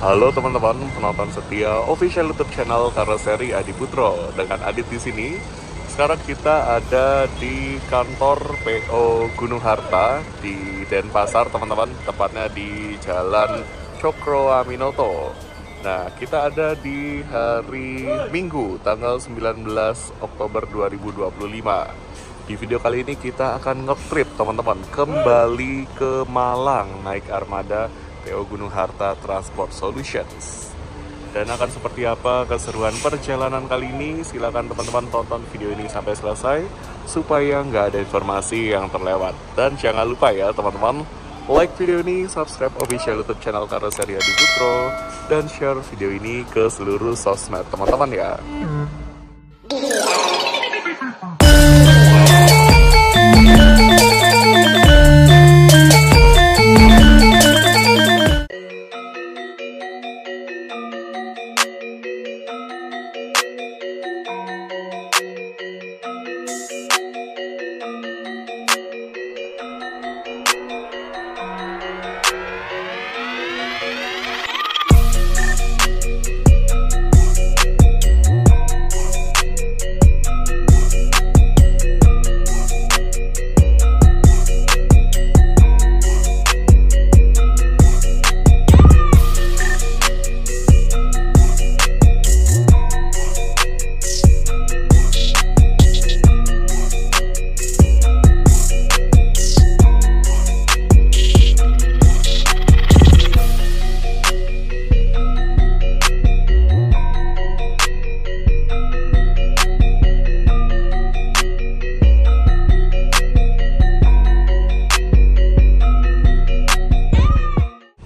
Halo teman-teman penonton setia official YouTube channel Karoseri Adi Putro. Dengan Adit di sini. Sekarang kita ada di kantor PO Gunung Harta di Denpasar, teman-teman. Tepatnya di Jalan Cokro Aminoto. Nah, kita ada di hari Minggu, tanggal 19 Oktober 2025. Di video kali ini kita akan nge-trip, teman-teman, kembali ke Malang naik armada PO Gunung Harta Transport Solutions. Dan akan seperti apa keseruan perjalanan kali ini? Silakan teman-teman tonton video ini sampai selesai supaya nggak ada informasi yang terlewat. Dan jangan lupa ya teman-teman, like video ini, subscribe official YouTube channel Karoseri Adi Putro, dan share video ini ke seluruh sosmed teman-teman ya.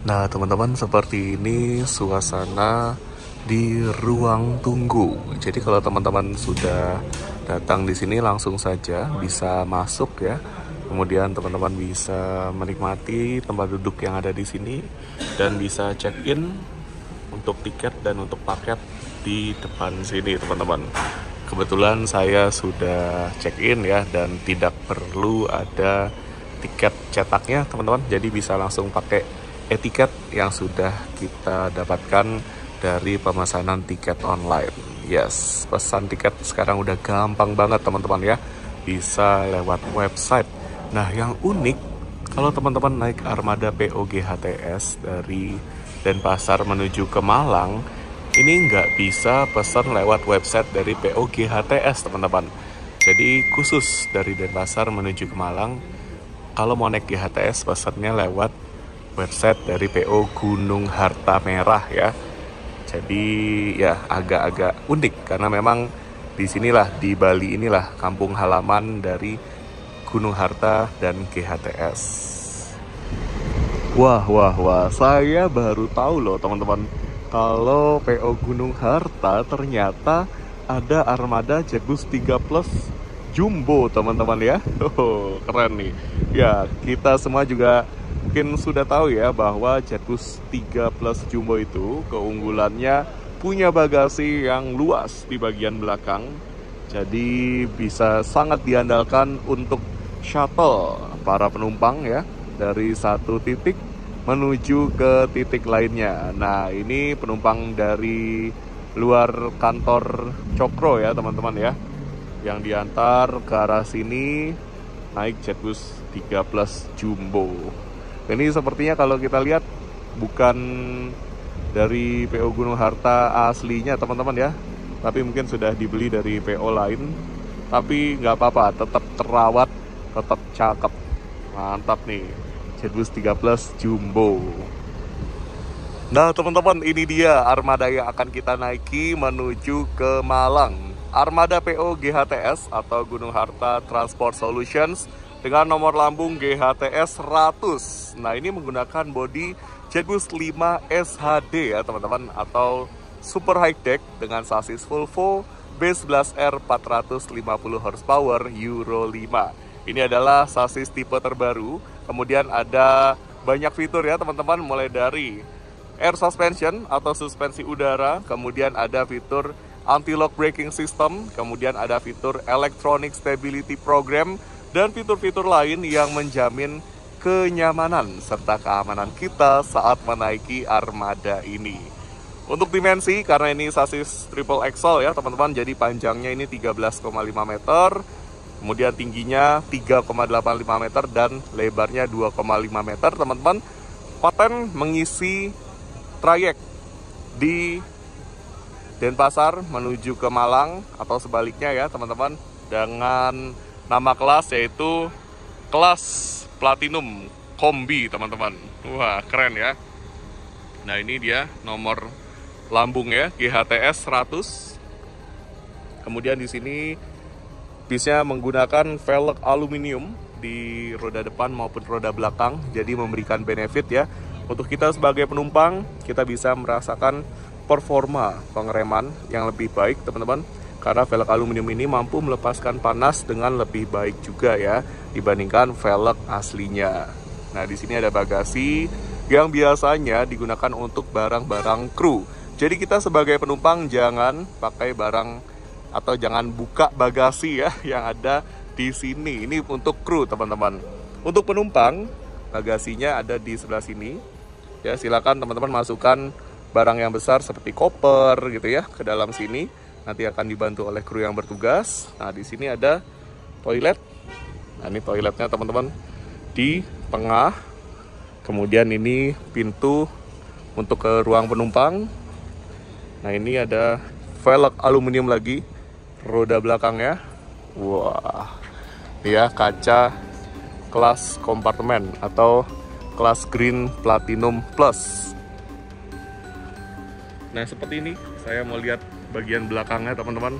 Nah teman-teman, seperti ini suasana di ruang tunggu. Jadi kalau teman-teman sudah datang di sini langsung saja bisa masuk ya. Kemudian teman-teman bisa menikmati tempat duduk yang ada di sini dan bisa check-in untuk tiket dan untuk paket di depan sini teman-teman. Kebetulan saya sudah check-in ya dan tidak perlu ada tiket cetaknya teman-teman. Jadi bisa langsung pakai etiket yang sudah kita dapatkan dari pemesanan tiket online. Yes, pesan tiket sekarang udah gampang banget teman-teman ya. Bisa lewat website. Nah, yang unik kalau teman-teman naik armada PO GHTS dari Denpasar menuju ke Malang, ini nggak bisa pesan lewat website dari PO GHTS teman-teman. Jadi khusus dari Denpasar menuju ke Malang, kalau mau naik GHTS pesannya lewat website dari PO Gunung Harta Merah ya. Jadi ya agak-agak unik karena memang di sinilah, di Bali inilah kampung halaman dari Gunung Harta dan GHTS. Wah, saya baru tahu loh teman-teman, kalau PO Gunung Harta ternyata ada armada Jetbus 3 Plus Jumbo teman-teman ya. Keren nih. Ya, kita semua juga mungkin sudah tahu ya bahwa Jetbus 3 Plus Jumbo itu keunggulannya punya bagasi yang luas di bagian belakang. Jadi bisa sangat diandalkan untuk shuttle para penumpang ya dari satu titik menuju ke titik lainnya. Nah, ini penumpang dari luar kantor Cokro ya teman-teman ya, yang diantar ke arah sini naik Jetbus 3 Plus Jumbo. Ini sepertinya kalau kita lihat bukan dari PO Gunung Harta aslinya teman-teman ya, tapi mungkin sudah dibeli dari PO lain. Tapi nggak apa-apa, tetap terawat, tetap cakep. Mantap nih, Jetbus 3 Plus Jumbo. Nah teman-teman, ini dia armada yang akan kita naiki menuju ke Malang. Armada PO GHTS atau Gunung Harta Transport Solutions dengan nomor lambung GHTS 100. Nah, ini menggunakan bodi Jetbus 5 SHD ya teman-teman, atau super high deck dengan sasis Volvo B11R 450 horsepower Euro 5. Ini adalah sasis tipe terbaru. Kemudian ada banyak fitur ya teman-teman, mulai dari air suspension atau suspensi udara, kemudian ada fitur anti-lock braking system, kemudian ada fitur electronic stability program, dan fitur-fitur lain yang menjamin kenyamanan serta keamanan kita saat menaiki armada ini. Untuk dimensi, karena ini sasis triple axle ya teman-teman, jadi panjangnya ini 13,5 meter, kemudian tingginya 3,85 meter dan lebarnya 2,5 meter teman-teman. Paten mengisi trayek di Denpasar menuju ke Malang atau sebaliknya ya teman-teman, dengan nama kelas yaitu kelas Platinum Kombi teman-teman. Wah, keren ya. Nah, ini dia nomor lambung ya, GHTS 100. Kemudian di sini bisnya menggunakan velg aluminium di roda depan maupun roda belakang, jadi memberikan benefit ya. Untuk kita sebagai penumpang, kita bisa merasakan performa pengereman yang lebih baik teman-teman, karena velg aluminium ini mampu melepaskan panas dengan lebih baik juga ya dibandingkan velg aslinya. Nah, di sini ada bagasi yang biasanya digunakan untuk barang-barang kru. Jadi kita sebagai penumpang jangan pakai barang atau jangan buka bagasi ya yang ada di sini. Ini untuk kru teman-teman. Untuk penumpang, bagasinya ada di sebelah sini. Ya, silakan teman-teman masukkan barang yang besar seperti koper gitu ya ke dalam sini. Nanti akan dibantu oleh kru yang bertugas. Nah, di sini ada toilet. Nah, ini toiletnya teman-teman di tengah. Kemudian ini pintu untuk ke ruang penumpang. Nah, ini ada velg aluminium lagi roda belakangnya. Wah, ya, kaca kelas kompartemen atau kelas Green Platinum Plus. Nah, seperti ini saya mau lihat bagian belakangnya teman-teman.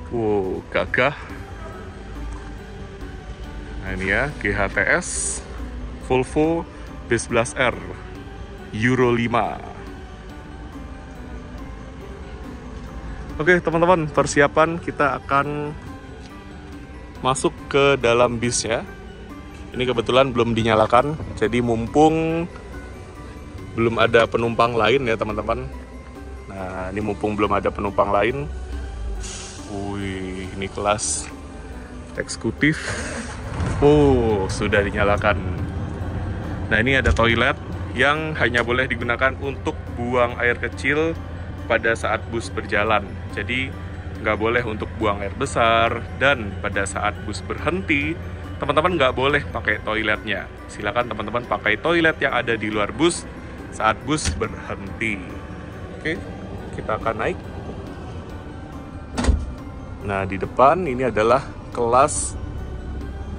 Wow, gagah. Nah, ini ya, GHTS Volvo B11R Euro 5. Oke teman-teman, persiapan kita akan masuk ke dalam bis ya. Ini kebetulan belum dinyalakan, jadi mumpung belum ada penumpang lain ya teman-teman. Nah, ini mumpung belum ada penumpang lain. Wih, ini kelas eksekutif. Oh, sudah dinyalakan. Nah, ini ada toilet yang hanya boleh digunakan untuk buang air kecil pada saat bus berjalan. Jadi nggak boleh untuk buang air besar, dan pada saat bus berhenti teman-teman nggak boleh pakai toiletnya. Silakan teman-teman pakai toilet yang ada di luar bus saat bus berhenti. Oke, kita akan naik. Nah, di depan ini adalah kelas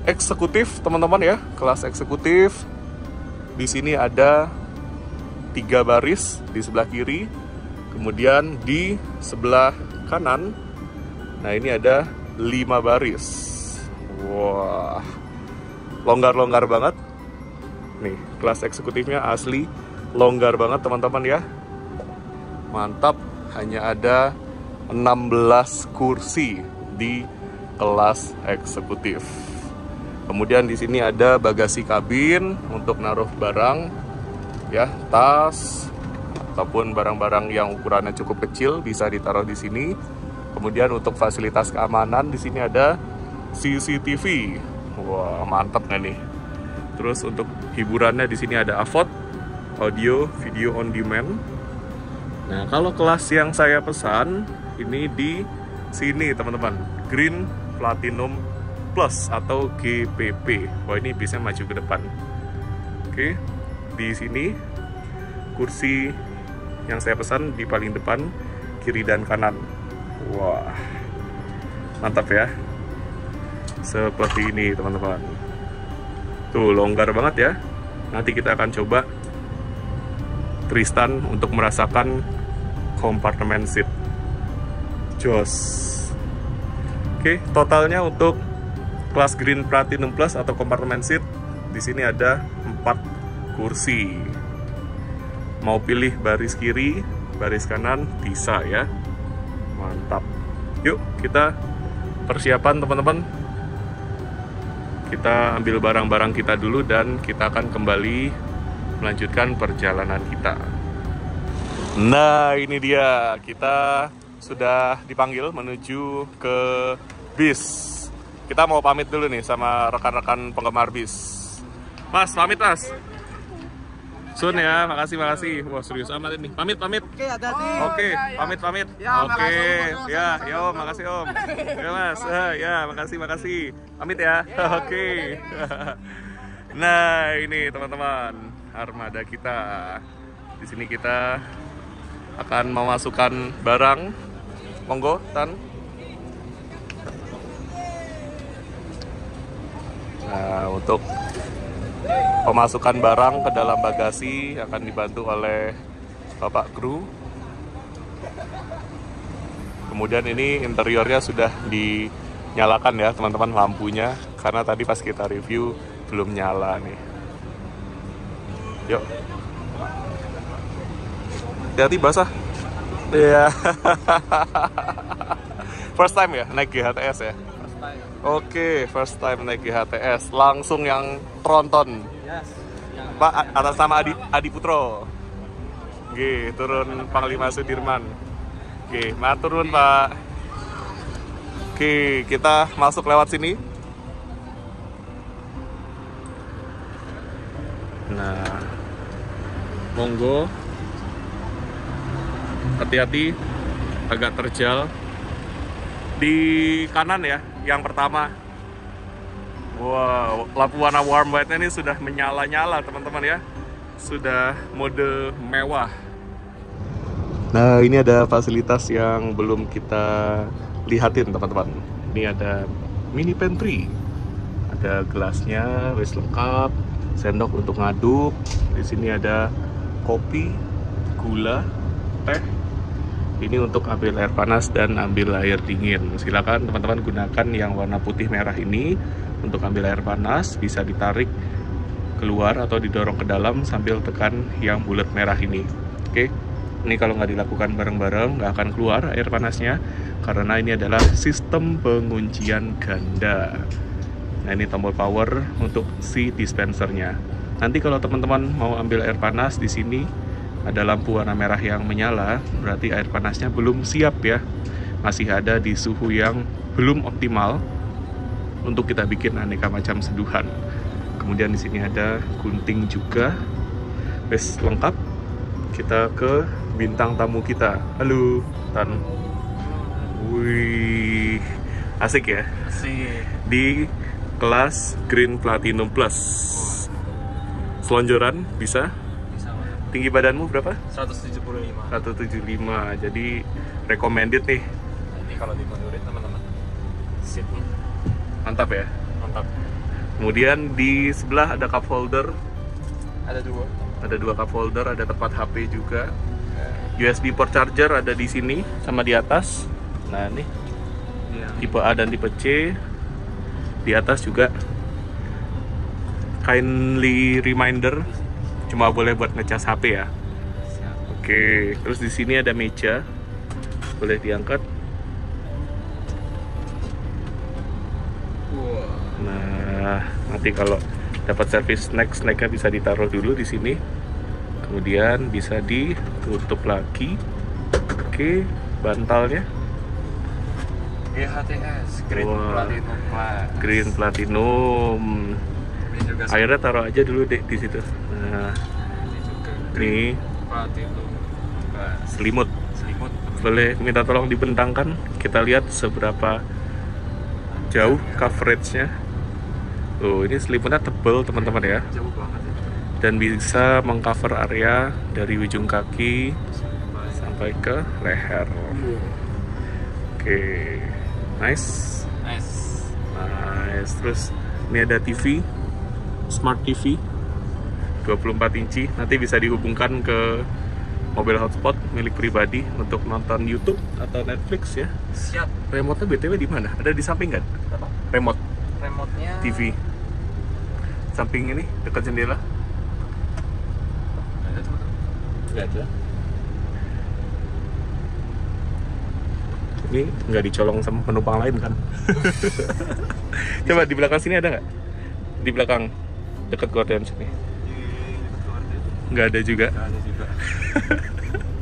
eksekutif teman-teman ya, kelas eksekutif. Di sini ada 3 baris di sebelah kiri. Kemudian di sebelah kanan, nah ini ada 5 baris. Wah, longgar-longgar banget. Nih, kelas eksekutifnya asli longgar banget teman-teman ya. Mantap, hanya ada 16 kursi di kelas eksekutif. Kemudian di sini ada bagasi kabin untuk naruh barang ya, tas ataupun barang-barang yang ukurannya cukup kecil bisa ditaruh di sini. Kemudian untuk fasilitas keamanan di sini ada CCTV. Wah, mantap nggak nih? Terus untuk hiburannya di sini ada AVOD, audio video on demand. Nah, kalau kelas yang saya pesan ini di sini teman-teman, Green Platinum Plus atau GPP. Wah, ini bisa maju ke depan. Oke, di sini kursi yang saya pesan di paling depan, kiri dan kanan. Wah, mantap ya. Seperti ini teman-teman. Tuh, longgar banget ya. Nanti kita akan coba Tristan untuk merasakan kompartemen seat. Jos. Oke, totalnya untuk kelas Green Platinum Plus atau kompartemen seat di sini ada 4 kursi. Mau pilih baris kiri, baris kanan, bisa ya. Mantap. Yuk, kita persiapan teman-teman. Kita ambil barang-barang kita dulu dan kita akan kembali melanjutkan perjalanan kita. Nah, ini dia. Kita sudah dipanggil menuju ke bis. Kita mau pamit dulu nih sama rekan-rekan penggemar bis. Mas, pamit Mas. Sun ya, makasih. Wah serius amat ini. Pamit. Oke, hati-hati. Oke, pamit. Ya, Oke, makasih, ya, yo, makasih Om. Ya Mas, ya, makasih. Pamit ya. Oke. Nah, ini teman-teman, armada kita. Di sini kita akan memasukkan barang. Monggo, Tan. Nah, untuk pemasukan barang ke dalam bagasi akan dibantu oleh Bapak kru. Kemudian ini interiornya sudah dinyalakan ya teman-teman, lampunya, karena tadi pas kita review belum nyala nih. Yuk. Hati-hati basah. Iya. First time ya naik GHTS ya? Oke, first time naik GHTS, langsung yang tronton. Yes. Pak, atas nama Adi Putro. Oke, turun Panglima Sudirman. Oke, turun Pak. Oke, kita masuk lewat sini. Nah, monggo. Hati-hati, agak terjal. Di kanan ya, yang pertama. Wow, lampu warna warm white ini sudah menyala-nyala teman-teman ya. Sudah mode mewah. Nah, ini ada fasilitas yang belum kita lihatin teman-teman. Ini ada mini pantry. Ada gelasnya, wis lengkap. Sendok untuk ngaduk. Di sini ada kopi, gula, teh. Ini untuk ambil air panas dan ambil air dingin. Silakan teman-teman gunakan yang warna putih merah ini untuk ambil air panas. Bisa ditarik keluar atau didorong ke dalam sambil tekan yang bulat merah ini. Oke, ini kalau nggak dilakukan bareng-bareng nggak akan keluar air panasnya, karena ini adalah sistem penguncian ganda. Nah, ini tombol power untuk si dispensernya. Nanti kalau teman-teman mau ambil air panas, di sini ada lampu warna merah yang menyala, berarti air panasnya belum siap ya. Masih ada di suhu yang belum optimal untuk kita bikin aneka macam seduhan. Kemudian di sini ada gunting juga. Wes lengkap. Kita ke bintang tamu kita. Halo, Tan. Wih, asik ya? Asik. Di kelas Green Platinum Plus. Selonjoran bisa? Tinggi badanmu berapa? 175. 175, jadi recommended nih. Ini kalau dimundurin teman-teman, seatnya Mantap ya? mantap. Kemudian di sebelah ada cup holder. Ada dua. Ada dua cup holder, ada tempat HP juga. USB port charger ada di sini sama di atas. Nah, nih tipe A dan tipe C. Di atas juga kindly reminder, cuma boleh buat ngecas HP ya. Oke, terus di sini ada meja, boleh diangkat. Nah, nanti kalau dapat servis snacknya bisa ditaruh dulu di sini. Kemudian bisa ditutup lagi. Oke, bantalnya. GHTS Green Platinum Class. Green Platinum. Ini juga Airnya taruh aja dulu deh di situ. Nah, ini juga nih Platinum Class. selimut. Boleh minta tolong dibentangkan, kita lihat seberapa jauh coveragenya. Tuh, ini selimutnya tebal teman-teman ya, Jauh banget ya. dan bisa mengcover area dari ujung kaki sampai ke leher. Oke, nice. Terus ini ada TV, smart TV 24 inci, nanti bisa dihubungkan ke mobil hotspot milik pribadi untuk nonton YouTube atau Netflix ya. Siap. Remote-nya BTW di mana? Ada di samping kan? Apa? Remote-nya TV. Samping ini, dekat jendela. ada tuh. Nggak ada. Ini nggak dicolong sama penumpang lain kan? Coba di belakang sini ada nggak? Di belakang, dekat gorden sini. Nggak ada juga. Nggak ada juga.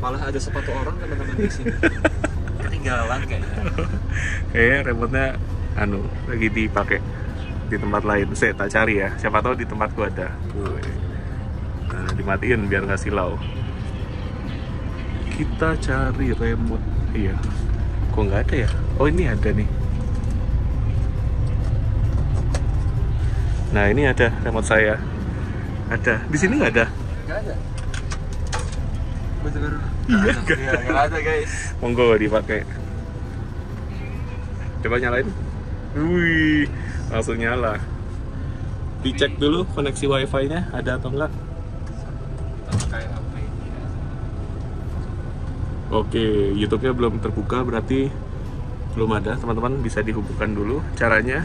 Malah ada sepatu orang teman-teman di sini. Ketinggalan kayaknya. Remote-nya lagi dipakai. di tempat lain. Saya tak cari ya, siapa tahu di tempatku ada. Nah, dimatiin biar nggak silau. Kita cari remote. Iya, kok nggak ada ya? Oh, ini ada nih. Nah, ini ada remote saya. Ada. Di sini nggak ada? Nggak ada. Betul. Iya, Nggak ada guys. Monggo dipakai. Coba nyalain. Wih, langsung nyala. Dicek dulu koneksi wifi-nya ada atau enggak. Pakai HP. Oke, YouTube-nya belum terbuka, berarti belum ada. Teman-teman bisa dihubungkan dulu. Caranya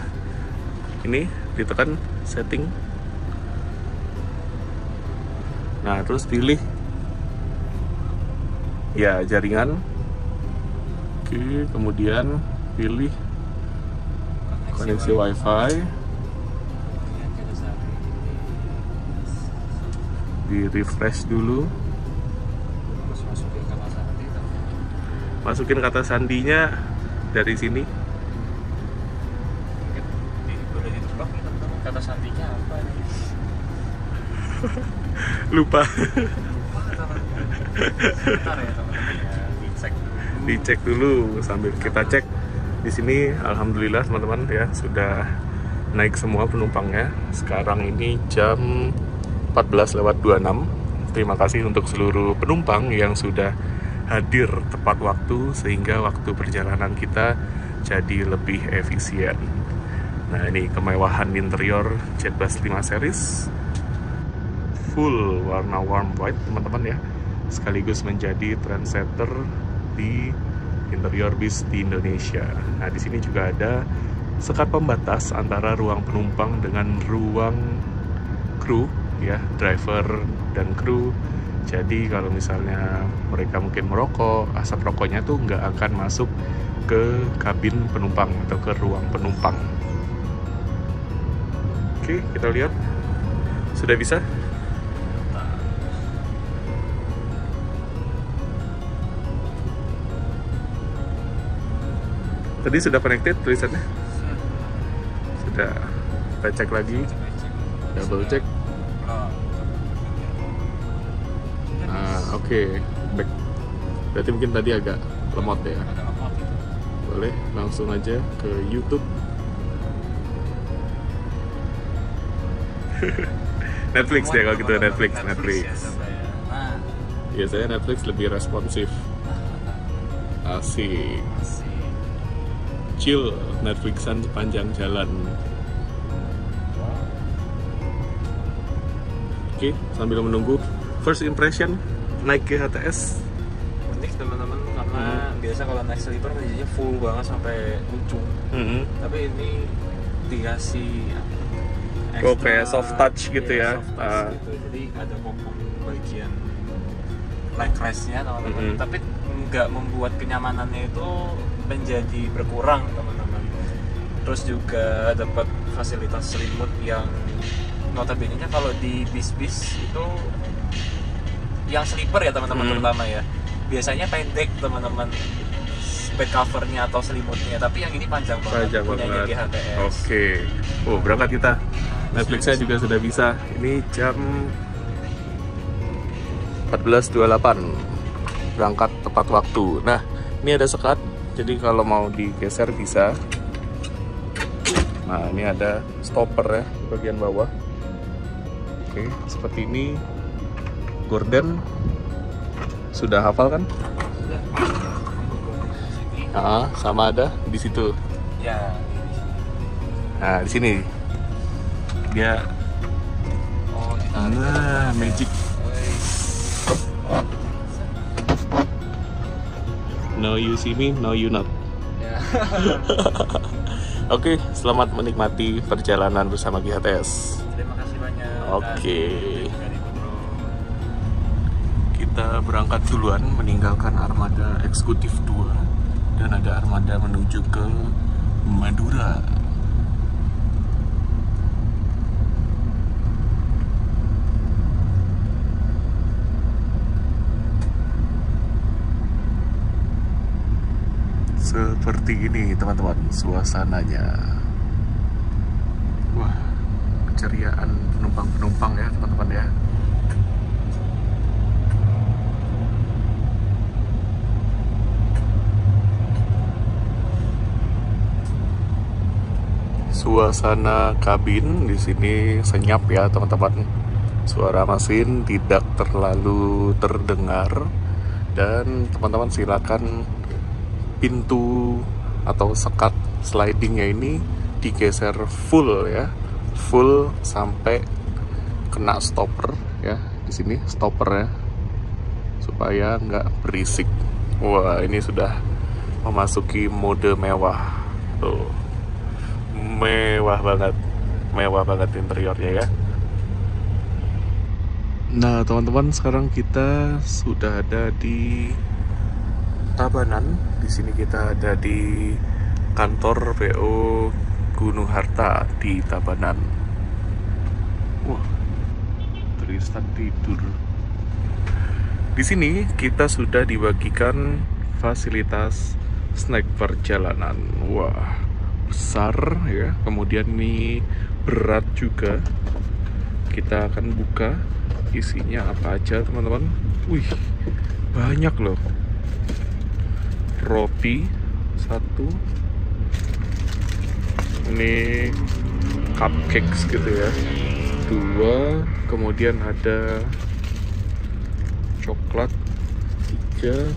ini ditekan setting. Nah, terus pilih ya jaringan. Oke, kemudian pilih koneksi wifi. Di refresh dulu. Masukin kata sandinya dari sini. Boleh ditebak nih teman-teman, kata sandinya apa nih? Lupa. Bentar ya teman-teman ya, Dicek dulu sambil kita cek. Di sini alhamdulillah teman-teman ya sudah naik semua penumpangnya. Sekarang ini jam 14:26. Terima kasih untuk seluruh penumpang yang sudah hadir tepat waktu sehingga waktu perjalanan kita jadi lebih efisien. Nah, ini kemewahan interior Jetbus 5 series full warna warm white teman-teman ya, sekaligus menjadi trendsetter di interior bis di Indonesia. Nah, di sini juga ada sekat pembatas antara ruang penumpang dengan ruang kru ya, driver dan kru. Jadi kalau misalnya mereka mungkin merokok, asap rokoknya tuh nggak akan masuk ke kabin penumpang atau ke ruang penumpang. Oke, kita lihat. Sudah bisa? Tadi sudah connected tulisannya? Sudah. Kita cek lagi. Double check. Oke, back. Berarti mungkin tadi agak lemot ya. Boleh langsung aja ke YouTube. Netflix deh kalau gitu, Netflix. Biasanya Netflix lebih responsif. Asik. Chill Netflixan sepanjang jalan. Oke, sambil menunggu first impression naik ke HTS. unik teman-teman karena biasa kalau naik sleeper biasanya full banget sampai ujung. Tapi ini dikasih extra, kayak soft touch gitu ya. Soft touch gitu. Jadi ada popok bagian leg rest-nya teman-teman. Tapi nggak membuat kenyamanannya itu menjadi berkurang teman-teman. Terus juga dapat fasilitas selimut yang notabene-nya kalau di bis-bis itu yang sleeper ya teman-teman terutama ya, biasanya pendek teman-teman bed covernya atau selimutnya, tapi yang ini panjang banget punyanya GHTS. Oke. Oh, berangkat kita. Netflixnya juga sudah bisa. Ini jam 14.28. Berangkat tepat waktu. Nah, ini ada sekat, jadi kalau mau digeser bisa. Nah, ini ada stopper ya di bagian bawah. Oke, seperti ini. Gorden sudah hafal kan? Sudah. Sama ada di situ. Ya. Nah, di sini dia. Oh, nah, magic. No you see me, no you not. Ya. Oke, selamat menikmati perjalanan bersama GHTS. Terima kasih banyak. Oke. Kita berangkat duluan meninggalkan armada eksekutif 2 dan ada armada menuju ke Madura. Seperti ini teman-teman suasananya. Wah, keceriaan penumpang-penumpang ya teman-teman ya. Suasana kabin di sini senyap ya teman-teman. Suara mesin tidak terlalu terdengar, dan teman-teman silakan pintu atau sekat slidingnya ini digeser full ya, full sampai kena stopper ya. Di sini stopper ya, supaya nggak berisik. Wah, ini sudah memasuki mode mewah tuh. Mewah banget interiornya ya. Nah teman-teman, sekarang kita sudah ada di Tabanan. Di sini kita ada di kantor PO Gunung Harta di Tabanan. Wah, Tristan tidur. Di sini kita sudah dibagikan fasilitas snack perjalanan. Wah, besar ya. Kemudian ini berat juga. Kita akan buka isinya apa aja teman-teman. Wih, banyak loh. Roti satu, ini cupcakes gitu ya, dua, kemudian ada coklat tiga,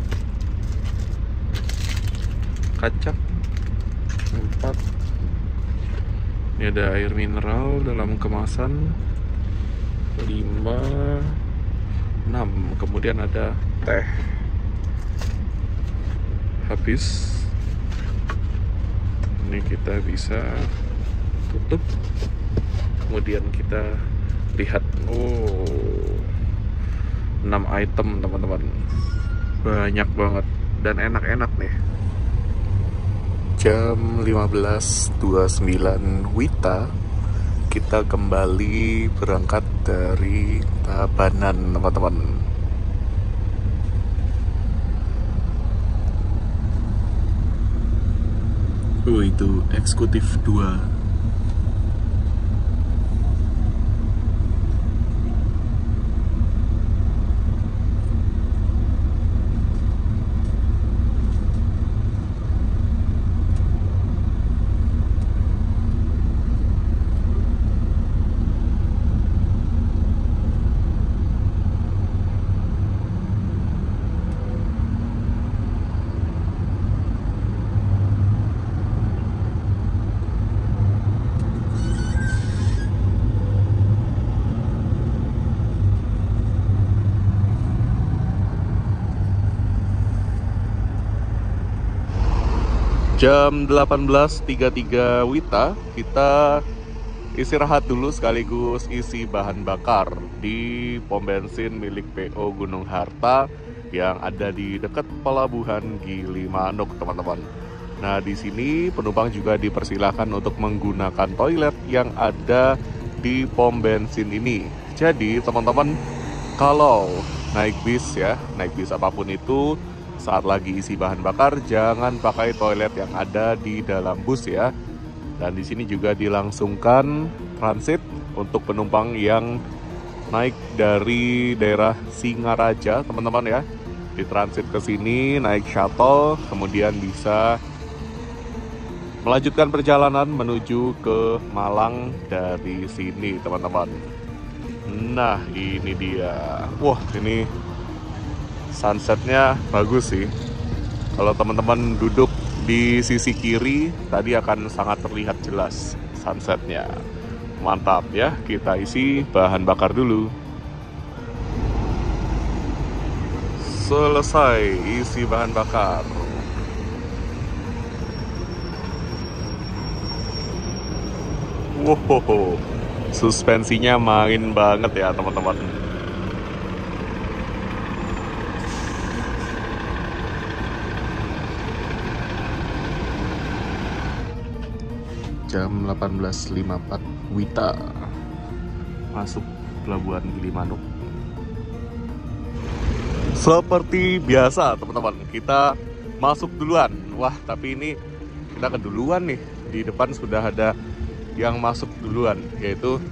kacang empat, ini ada air mineral dalam kemasan lima, enam, kemudian ada teh. Habis ini kita bisa tutup, kemudian kita lihat. Oh, 6 item teman-teman, banyak banget dan enak-enak nih. Jam 15.29 WITA kita kembali berangkat dari Tabanan teman-teman. Oh, itu eksekutif 2. Jam 18.33 WITA kita istirahat dulu sekaligus isi bahan bakar di pom bensin milik PO Gunung Harta yang ada di dekat pelabuhan Gilimanuk teman-teman. Nah, di sini penumpang juga dipersilahkan untuk menggunakan toilet yang ada di pom bensin ini. Jadi teman-teman, kalau naik bis ya, naik bis apapun itu, saat lagi isi bahan bakar jangan pakai toilet yang ada di dalam bus ya. Dan di sini juga dilangsungkan transit untuk penumpang yang naik dari daerah Singaraja teman-teman ya. Ditransit ke sini naik shuttle, kemudian bisa melanjutkan perjalanan menuju ke Malang dari sini teman-teman. Nah, ini dia. Wah, ini sunsetnya bagus sih. Kalau teman-teman duduk di sisi kiri tadi akan sangat terlihat jelas sunsetnya. Mantap ya. Kita isi bahan bakar dulu. Selesai isi bahan bakar. Wow, suspensinya main banget ya teman-teman. Jam 18.54 WITA masuk pelabuhan Gilimanuk. Seperti biasa teman-teman, kita masuk duluan. Wah, tapi ini kita keduluan nih. Di depan sudah ada yang masuk duluan, yaitu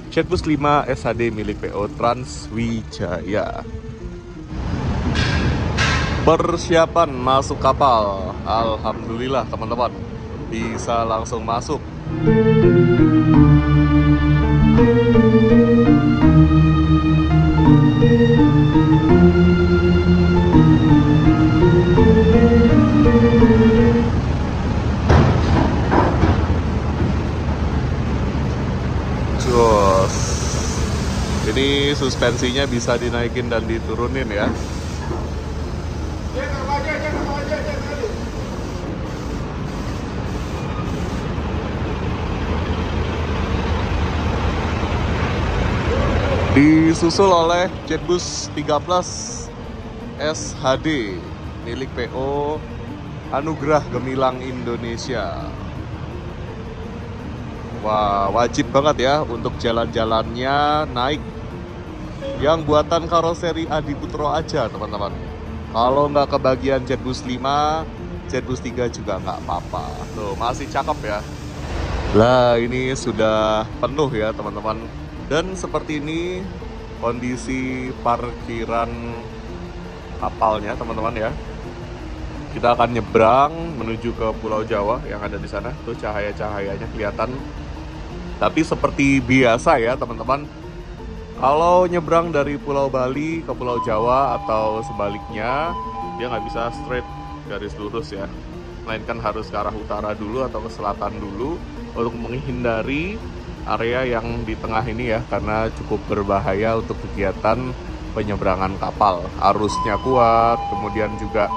Jetbus 5 SHD milik PO Transwijaya. Persiapan masuk kapal. Alhamdulillah teman-teman, bisa langsung masuk. Terus ini suspensinya bisa dinaikin dan diturunin ya. Disusul oleh Jetbus 3 Plus SHD milik PO Anugerah Gemilang Indonesia. Wah, wajib banget ya untuk jalan-jalannya naik yang buatan karoseri Adi Putro aja teman-teman. Kalau nggak kebagian Jetbus 5, Jetbus 3 juga nggak apa-apa. Tuh, masih cakep ya. Lah, ini sudah penuh ya teman-teman. Dan seperti ini kondisi parkiran kapalnya teman-teman ya. Kita akan nyebrang menuju ke Pulau Jawa yang ada di sana. Tuh cahaya-cahayanya kelihatan. Tapi seperti biasa ya teman-teman, kalau nyebrang dari Pulau Bali ke Pulau Jawa atau sebaliknya, dia nggak bisa straight garis lurus ya. Melainkan harus ke arah utara dulu atau ke selatan dulu untuk menghindari area yang di tengah ini ya, karena cukup berbahaya untuk kegiatan penyeberangan kapal. Arusnya kuat, kemudian juga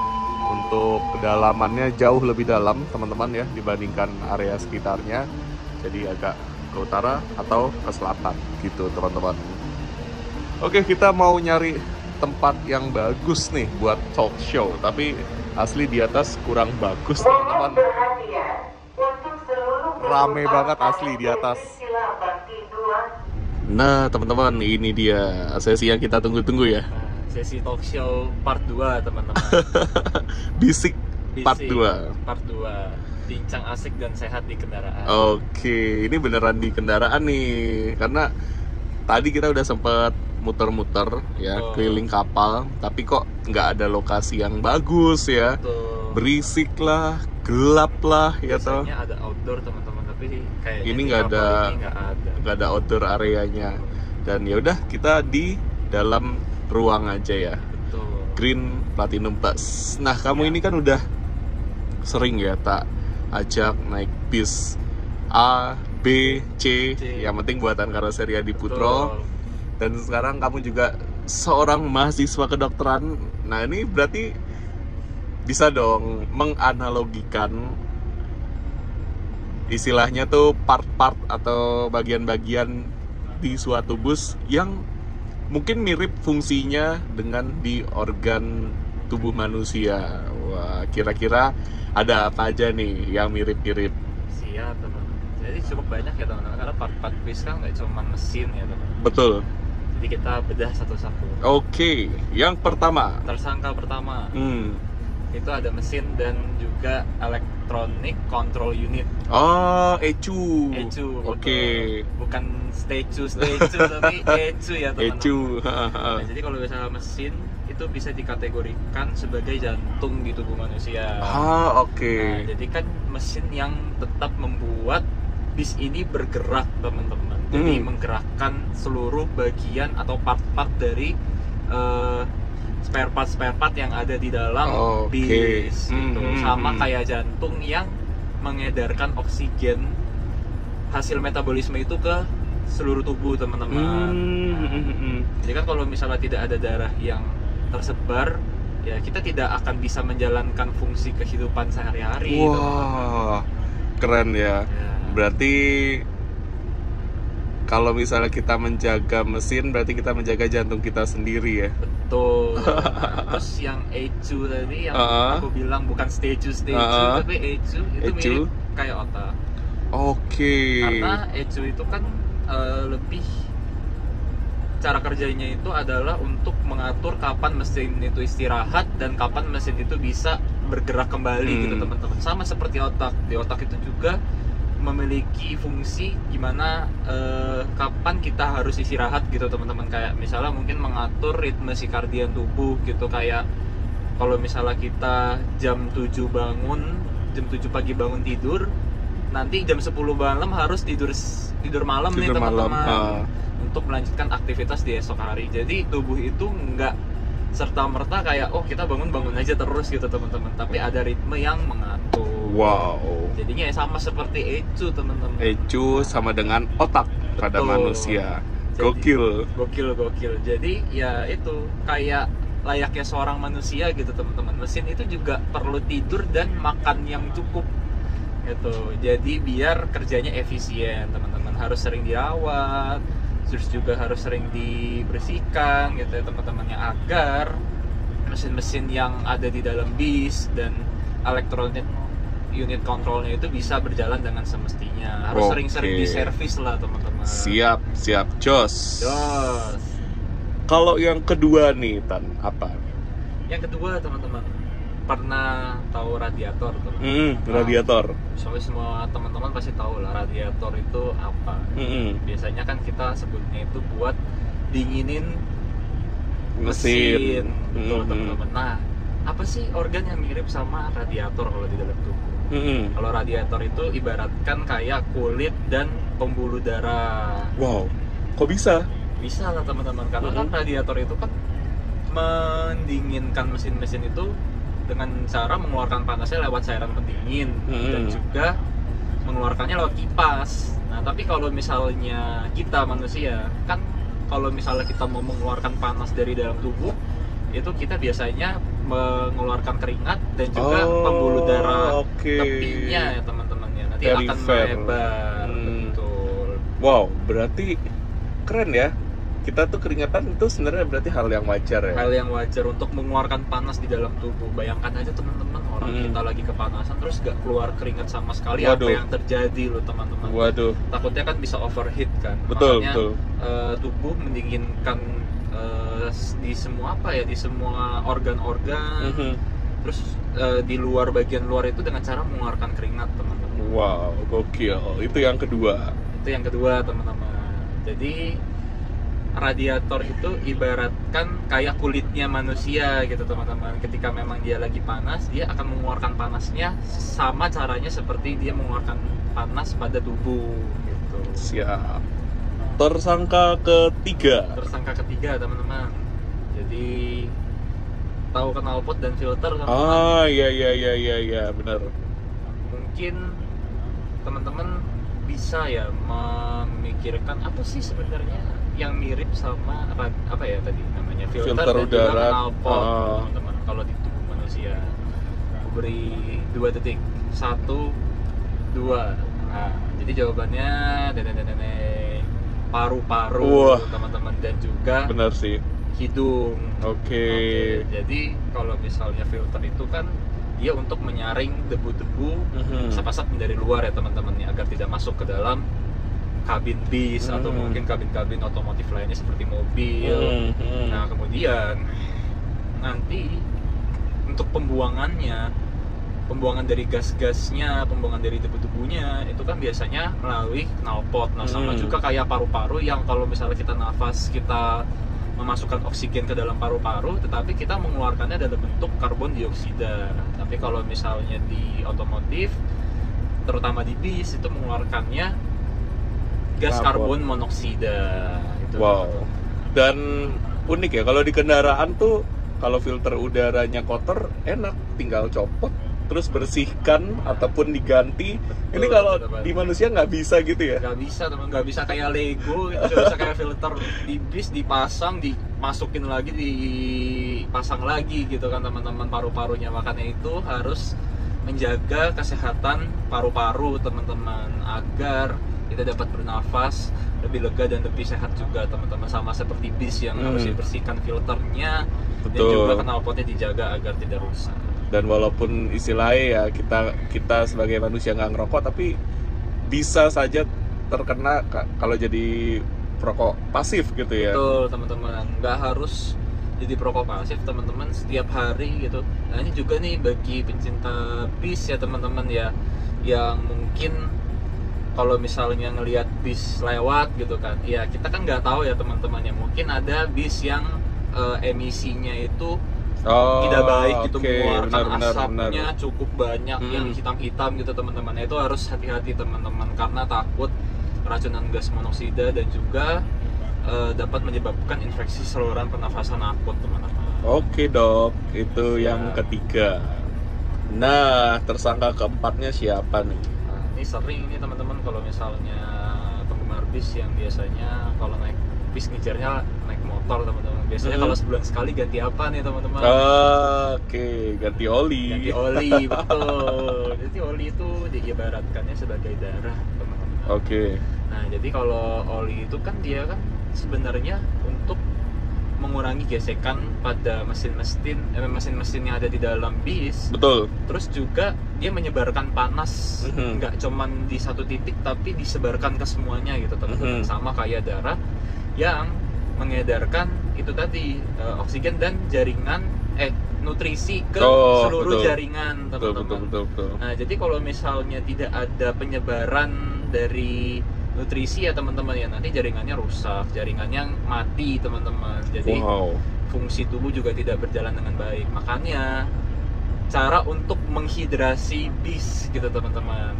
untuk kedalamannya jauh lebih dalam teman-teman ya dibandingkan area sekitarnya. Jadi agak ke utara atau ke selatan gitu teman-teman. Oke, kita mau nyari tempat yang bagus nih buat talk show, tapi asli di atas kurang bagus teman-teman. Rame banget asli di atas. Nah teman-teman, ini dia sesi yang kita tunggu-tunggu ya. Sesi talk show part 2 teman-teman. Bisik part 2. Part 2. Bincang asik dan sehat di kendaraan. Oke, ini beneran di kendaraan nih. Karena tadi kita udah sempet muter-muter ya, keliling kapal, tapi kok nggak ada lokasi yang bagus ya. Berisik lah, gelap lah ya toh. Biasanya ada outdoor teman-teman, tapi kayaknya ini nggak ada outdoor areanya. Dan ya udah, kita di dalam ruang aja ya. Betul. Green Platinum Plus. Nah, kamu ini kan udah sering ya tak ajak naik bis A, B, C. Yang penting buatan karoseri Adi Putro. Dan sekarang kamu juga seorang mahasiswa kedokteran. Nah, ini berarti bisa dong menganalogikan istilahnya tuh part-part atau bagian-bagian di suatu bus yang mungkin mirip fungsinya dengan di organ tubuh manusia. Wah, kira-kira ada apa aja nih yang mirip-mirip? Siap teman-teman. Jadi cukup banyak ya teman-teman, karena part-part bis kan nggak cuma mesin ya teman-teman. Betul. Jadi kita bedah satu-satu. Oke, yang pertama. Tersangka pertama. Itu ada mesin dan juga electronic control unit. Oh, ECU. Oke. Bukan statue tapi ECU ya teman-teman. ECU. Nah, jadi kalau misalnya mesin itu bisa dikategorikan sebagai jantung di tubuh manusia. Oke. Nah, jadi kan mesin yang tetap membuat bis ini bergerak teman-teman. Jadi menggerakkan seluruh bagian atau part-part dari spare part yang ada di dalam bis gitu. Sama kayak jantung yang mengedarkan oksigen hasil metabolisme itu ke seluruh tubuh teman-teman. Jadi kan kalau misalnya tidak ada darah yang tersebar, ya kita tidak akan bisa menjalankan fungsi kehidupan sehari-hari. Wah, keren ya. Berarti kalau misalnya kita menjaga mesin, berarti kita menjaga jantung kita sendiri ya. Betul. Terus yang ECU tadi yang aku bilang bukan statue tapi ECU itu mirip kayak otak. Oke. Karena ECU itu kan lebih cara kerjanya itu adalah untuk mengatur kapan mesin itu istirahat dan kapan mesin itu bisa bergerak kembali gitu teman-teman. Sama seperti otak. Di otak itu juga memiliki fungsi gimana kapan kita harus istirahat gitu teman-teman. Kayak misalnya mungkin mengatur ritme sikardian tubuh gitu. Kayak kalau misalnya kita jam 7 pagi bangun tidur, nanti jam 10 malam harus tidur malam nih teman-teman, untuk melanjutkan aktivitas di esok hari. Jadi tubuh itu nggak serta-merta kayak kita bangun aja terus gitu teman-teman, tapi ada ritme yang mengatur. Wow. Jadinya ya sama seperti ECU teman-teman. ECU sama dengan otak pada manusia. Gokil. Jadi ya itu kayak layaknya seorang manusia gitu teman-teman. Mesin itu juga perlu tidur dan makan yang cukup gitu. Jadi biar kerjanya efisien teman-teman. Harus sering dirawat, terus juga harus sering dibersihkan gitu ya teman-temannya, agar mesin-mesin yang ada di dalam bis dan elektronik unit kontrolnya itu bisa berjalan dengan semestinya. Harus sering-sering diservis lah teman-teman. Siap, jos. Kalau yang kedua nih Tan, apa? Yang kedua teman-teman, pernah tahu radiator teman-teman? Radiator. Soalnya semua teman-teman pasti tahu lah radiator itu apa. Biasanya kan kita sebutnya itu buat dinginin mesin. Betul teman-teman. Nah, apa sih organ yang mirip sama radiator kalau di dalam tubuh? Kalau radiator itu ibaratkan kayak kulit dan pembuluh darah. Wow, kok bisa? Bisa lah teman-teman, karena kan radiator itu kan mendinginkan mesin-mesin itu dengan cara mengeluarkan panasnya lewat cairan pendingin dan juga mengeluarkannya lewat kipas. Nah, tapi kalau misalnya kita manusia kan, kalau misalnya kita mau mengeluarkan panas dari dalam tubuh, itu kita biasanya mengeluarkan keringat dan juga pembuluh darah tepinya ya teman-teman ya, nanti akan melebar. Betul. Wow, berarti keren ya. Kita tuh keringatan itu sebenarnya berarti hal yang wajar ya. Hal yang wajar untuk mengeluarkan panas di dalam tubuh. Bayangkan aja teman-teman, orang kita lagi kepanasan terus gak keluar keringat sama sekali. Waduh. Apa yang terjadi loh teman-teman? Waduh. Takutnya kan bisa overheat kan. Betul, makanya betul. Tubuh mendinginkan di semua di semua organ-organ. Terus di luar, bagian luar itu dengan cara mengeluarkan keringat teman-teman. Wow, gokil. Itu yang kedua. Teman-teman. Jadi radiator itu ibaratkan kayak kulitnya manusia gitu teman-teman. Ketika memang dia lagi panas, dia akan mengeluarkan panasnya sama caranya seperti dia mengeluarkan panas pada tubuh gitu. Siap. Tersangka ketiga teman-teman. Jadi tahu knalpot dan filter teman-teman? Iya benar. Mungkin teman-teman bisa ya memikirkan apa sih sebenarnya yang mirip sama apa ya tadi namanya, filter dan udara, juga knalpot teman-teman kalau di tubuh manusia. Aku beri 2 detik. 1, 2. Nah, jadi jawabannya paru-paru teman-teman, dan juga benar sih, hidung. Oke. Jadi kalau misalnya filter itu kan dia untuk menyaring debu-debu asap-asap dari luar ya teman-teman ya, agar tidak masuk ke dalam kabin bis atau mungkin kabin-kabin otomotif lainnya seperti mobil. Nah, kemudian nanti untuk pembuangan dari gas-gasnya, pembuangan dari debu-debunya itu kan biasanya melalui knalpot. Nah, sama juga kayak paru-paru yang kalau misalnya kita nafas, kita memasukkan oksigen ke dalam paru-paru, tetapi kita mengeluarkannya dalam bentuk karbon dioksida. Tapi kalau misalnya di otomotif, terutama di bis, itu mengeluarkannya gas karbon monoksida itu. Wow. Dan unik ya, kalau di kendaraan tuh kalau filter udaranya kotor enak, tinggal copot terus bersihkan ataupun diganti. Ini kalau di manusia nggak bisa gitu ya? Nggak bisa teman, nggak bisa kayak Lego gitu. Nggak bisa kayak filter di bis dipasang, dimasukin lagi, dipasang lagi gitu kan teman-teman paru-parunya. Makanya itu harus menjaga kesehatan paru-paru teman-teman, agar kita dapat bernafas lebih lega dan lebih sehat juga teman-teman. Sama seperti bis yang harus dibersihkan filternya. Betul. Dan juga knalpotnya dijaga agar tidak rusak. Dan walaupun istilahnya ya kita sebagai manusia nggak ngerokok, tapi bisa saja terkena kalau jadi perokok pasif gitu ya. Betul teman-teman, nggak harus jadi perokok pasif teman-teman setiap hari gitu. Nah, ini juga nih bagi pencinta bis ya teman-teman ya, yang mungkin kalau misalnya ngelihat bis lewat gitu kan, ya kita kan nggak tahu ya teman-temannya, mungkin ada bis yang emisinya itu tidak baik gitu, mengeluarkan asapnya cukup banyak yang hitam-hitam gitu teman-teman. Itu harus hati-hati teman-teman, karena takut keracunan gas monoksida dan juga dapat menyebabkan infeksi saluran pernafasan akut teman-teman. Oke dok, itu yang ketiga. Nah, tersangka keempatnya siapa nih? Nah, ini sering nih teman-teman kalau misalnya penggemar bis yang biasanya kalau naik bis ngejarnya naik motor teman-teman. Biasanya kalau sebulan sekali ganti apa nih teman-teman? Oke, ganti oli. Ganti oli, betul. Jadi oli itu diibaratkannya sebagai darah teman-teman. Oke. Nah, jadi kalau oli itu kan dia kan sebenarnya untuk mengurangi gesekan pada mesin-mesin yang ada di dalam bis. Betul. Terus juga dia menyebarkan panas, nggak cuman di satu titik tapi disebarkan ke semuanya gitu teman-teman. Sama kayak darah yang mengedarkan itu tadi oksigen dan jaringan nutrisi ke seluruh jaringan teman-teman. Betul. Nah, jadi kalau misalnya tidak ada penyebaran dari nutrisi ya teman-teman, ya nanti jaringannya rusak, jaringannya mati teman-teman. Jadi fungsi tubuh juga tidak berjalan dengan baik. Makanya cara untuk menghidrasi bis gitu teman-teman,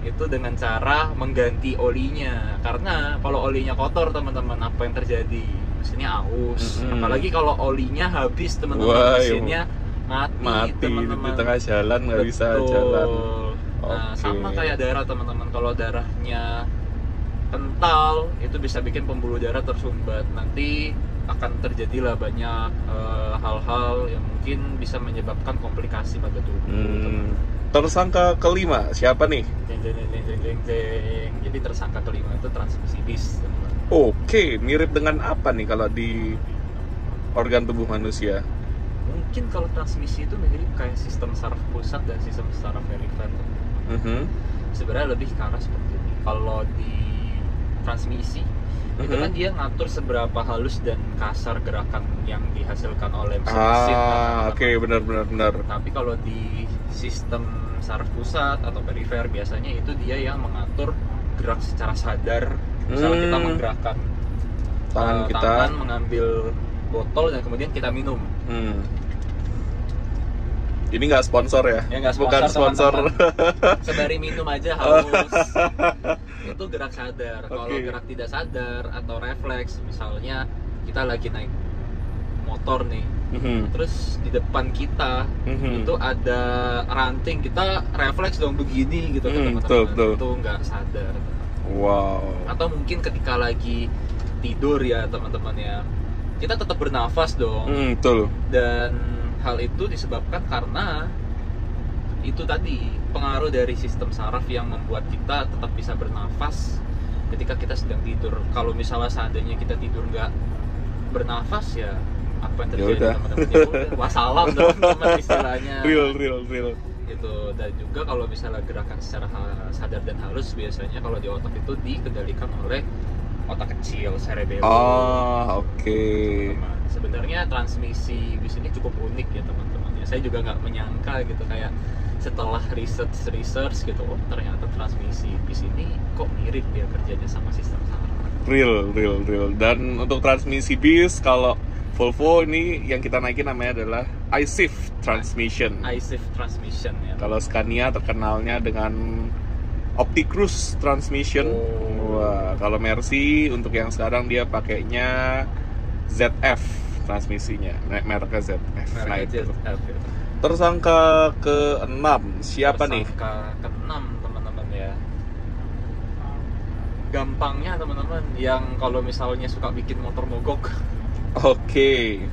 itu dengan cara mengganti olinya. Karena kalau olinya kotor teman-teman, apa yang terjadi? Mesinnya aus. Apalagi kalau olinya habis teman-teman, mesinnya mati teman-teman. Di tengah jalan nggak bisa jalan. Nah, sama kayak darah teman-teman. Kalau darahnya kental, itu bisa bikin pembuluh darah tersumbat. Nanti akan terjadilah banyak hal-hal yang mungkin bisa menyebabkan komplikasi pada tubuh. Tersangka kelima siapa nih? Jadi tersangka kelima itu transmisi bis teman-teman. Oke, mirip dengan apa nih kalau di organ tubuh manusia? Mungkin kalau transmisi itu mirip kayak sistem saraf pusat dan sistem saraf perifer. Sebenarnya lebih ke arah seperti ini. Kalau di transmisi itu kan dia ngatur seberapa halus dan kasar gerakan yang dihasilkan oleh mesin. Oke, benar. Tapi kalau di sistem saraf pusat atau perifer biasanya itu dia yang mengatur gerak secara sadar. Misalnya kita menggerakkan tangan mengambil botol dan kemudian kita minum. Ini nggak sponsor ya? Bukan sponsor. Sembari minum aja haus. Itu gerak sadar. Kalau gerak tidak sadar atau refleks, misalnya kita lagi naik motor nih, terus di depan kita itu ada ranting, kita refleks dong begini gitu teman-teman. Itu nggak sadar. Wow. Atau mungkin ketika lagi tidur ya teman-teman ya, kita tetap bernafas dong. Betul. Dan hal itu disebabkan karena itu tadi pengaruh dari sistem saraf yang membuat kita tetap bisa bernafas ketika kita sedang tidur. Kalau misalnya seandainya kita tidur nggak bernafas, ya apa yang terjadi teman-teman? Ya udah, wassalam teman-teman istilahnya. Real. Gitu. Dan juga kalau misalnya gerakan secara sadar dan halus, biasanya kalau di otak itu dikendalikan oleh otak kecil, cerebellum. Oke. Sebenarnya transmisi bis ini cukup unik ya teman-teman. Ya, saya juga nggak menyangka gitu, kayak setelah research gitu, ternyata transmisi bis ini kok mirip ya kerjanya sama sistem saraf. Real. Dan untuk transmisi bis, kalau Volvo ini yang kita naikin namanya adalah I-Shift Transmission. I-Shift Transmission ya. Kalau Scania terkenalnya dengan Opticruise Transmission. Wah, kalau Mercy untuk yang sekarang dia pakainya ZF transmisinya, mereknya ZF. Nah, itu. Tersangka ke-6 siapa nih? Tersangka ke-6 teman-teman ya. Gampangnya teman-teman, yang kalau misalnya suka bikin motor mogok. Oke.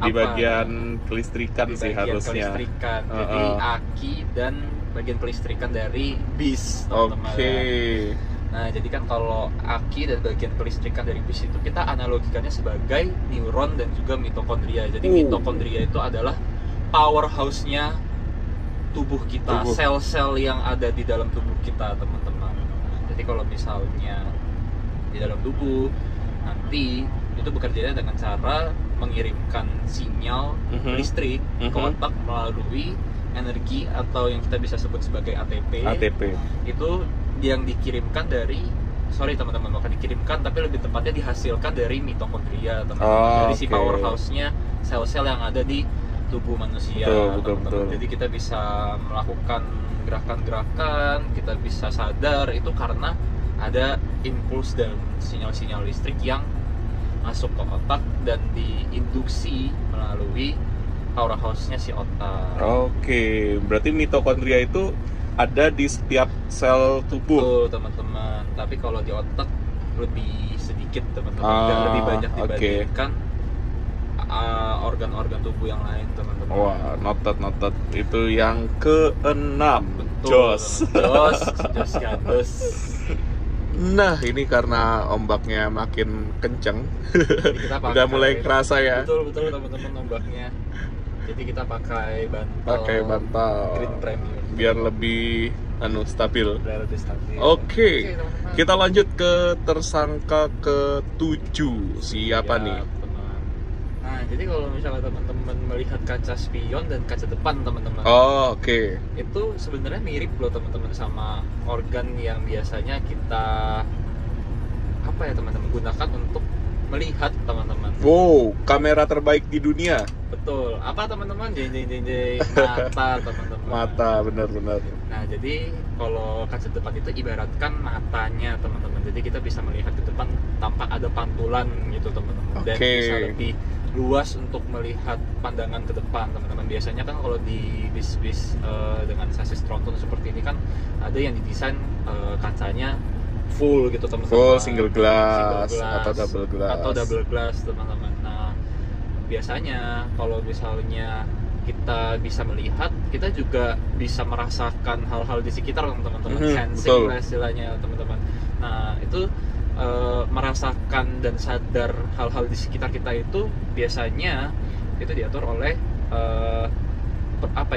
Di bagian kelistrikan di sih bagian harusnya. Kelistrikan. Jadi aki dan bagian kelistrikan dari bis, teman-teman. Nah, jadi kan kalau aki dan bagian kelistrikan dari bis itu kita analogikannya sebagai neuron dan juga mitokondria. Jadi mitokondria itu adalah powerhouse-nya tubuh kita, sel-sel yang ada di dalam tubuh kita, teman-teman. Jadi kalau misalnya di dalam tubuh nanti itu bekerjanya dengan cara mengirimkan sinyal listrik ke otak melalui energi atau yang kita bisa sebut sebagai ATP. Itu yang dikirimkan dari teman-teman, bukan dikirimkan tapi lebih tepatnya dihasilkan dari mitokondria teman-teman, dari si powerhouse-nya sel-sel yang ada di tubuh manusia. Betul. Jadi kita bisa melakukan gerakan-gerakan, kita bisa sadar itu karena ada impuls dan sinyal-sinyal listrik yang masuk ke otak dan diinduksi melalui powerhouse-nya si otak. Oke, berarti mitokondria itu ada di setiap sel tubuh. Betul teman-teman. Tapi kalau di otak lebih sedikit teman-teman, lebih banyak dibandingkan organ-organ tubuh yang lain teman-teman. Wah, noted. Itu yang ke-6. Jos gandos. Nah, ini karena ombaknya makin kenceng. Udah mulai kerasa ya. Betul teman-teman, ombaknya. Jadi kita pakai bantal Green Premium biar lebih stabil. Stabil. Oke, kita lanjut ke tersangka ke-7. Siapa nih? Teman. Nah, jadi kalau misalnya teman-teman melihat kaca spion dan kaca depan teman-teman. Oke. Itu sebenarnya mirip loh teman-teman sama organ yang biasanya kita teman-teman gunakan untuk melihat teman-teman. Wow, kamera terbaik di dunia. Betul. Apa teman-teman? Mata teman-teman. Mata, benar. Nah, jadi kalau kaca depan itu ibaratkan matanya teman-teman. Jadi kita bisa melihat ke depan tanpa ada pantulan gitu teman-teman. Dan bisa lebih luas untuk melihat pandangan ke depan teman-teman. Biasanya kan kalau di bis-bis dengan sasis tronton seperti ini kan ada yang didesain kacanya full gitu teman-teman. Full single glass atau double glass teman-teman. Nah, biasanya kalau misalnya kita bisa melihat, kita juga bisa merasakan hal-hal di sekitar teman-teman. Sensing lah istilahnya teman-teman. Nah, itu merasakan dan sadar hal-hal di sekitar kita itu biasanya itu diatur oleh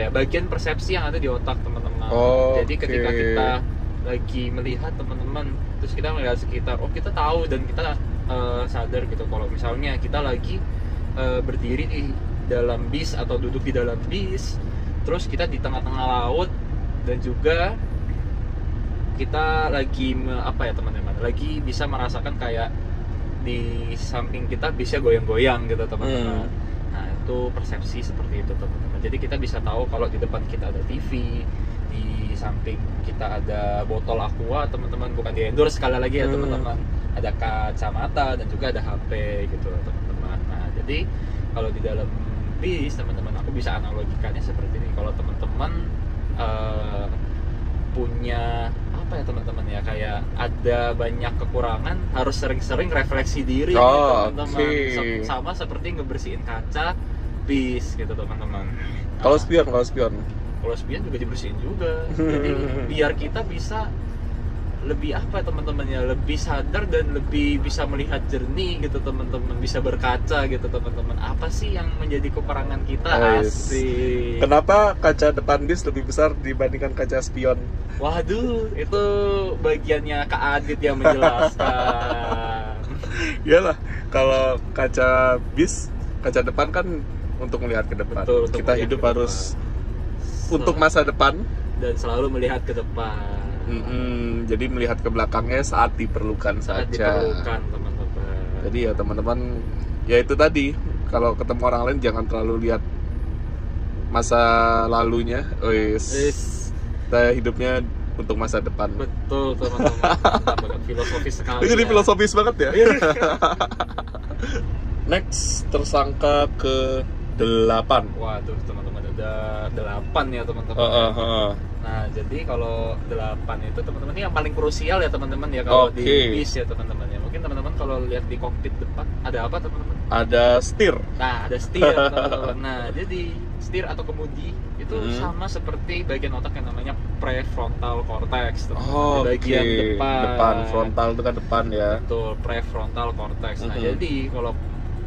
bagian persepsi yang ada di otak teman-teman. Jadi ketika kita lagi melihat teman-teman, terus kita melihat sekitar, kita tahu dan kita sadar gitu kalau misalnya kita lagi berdiri di dalam bis atau duduk di dalam bis, terus kita di tengah-tengah laut dan juga kita lagi teman-teman, lagi bisa merasakan kayak di samping kita bisnya goyang-goyang gitu teman-teman. Nah, itu persepsi seperti itu teman-teman. Jadi kita bisa tahu kalau di depan kita ada TV, di samping kita ada botol aqua teman-teman, bukan di endorse sekali lagi ya teman-teman, ada kacamata dan juga ada HP gitu teman-teman. Nah, jadi kalau di dalam bis teman-teman, aku bisa analogikannya seperti ini. Kalau teman-teman punya teman-teman ya, kayak ada banyak kekurangan, harus sering-sering refleksi diri teman-teman. Sama seperti ngebersihin kaca bis gitu teman-teman. Kalau spion juga dibersihin juga. Jadi biar kita bisa lebih teman-teman ya, lebih sadar dan lebih bisa melihat jernih gitu teman-teman, bisa berkaca gitu teman-teman. Apa sih yang menjadi kekurangan kita? Asik. Kenapa kaca depan bis lebih besar dibandingkan kaca spion? Waduh, itu bagiannya Kak Adit yang menjelaskan. Iyalah, kalau kaca bis, kaca depan kan untuk melihat ke depan. Betul, kita hidup harus untuk masa depan dan selalu melihat ke depan. Jadi melihat ke belakangnya saat diperlukan saja. Diperlukan teman-teman. Jadi ya teman-teman, ya itu tadi, kalau ketemu orang lain jangan terlalu lihat masa lalunya. Kita hidupnya untuk masa depan. Betul teman-teman. Filosofis sekali. Ini jadi filosofis banget ya. Next, tersangka ke-8. Waduh teman-teman, ada 8 ya teman-teman. Nah, jadi kalau 8 itu teman-teman, ini yang paling krusial ya teman-teman ya kalau di bis ya teman-teman ya. Mungkin teman-teman kalau lihat di kokpit depan ada apa teman-teman? Ada setir. Nah, ada setir teman-teman. Nah, jadi setir atau kemudi itu sama seperti bagian otak yang namanya prefrontal cortex teman-teman. Bagian depan frontal itu kan depan ya. Betul, prefrontal cortex. Nah, jadi kalau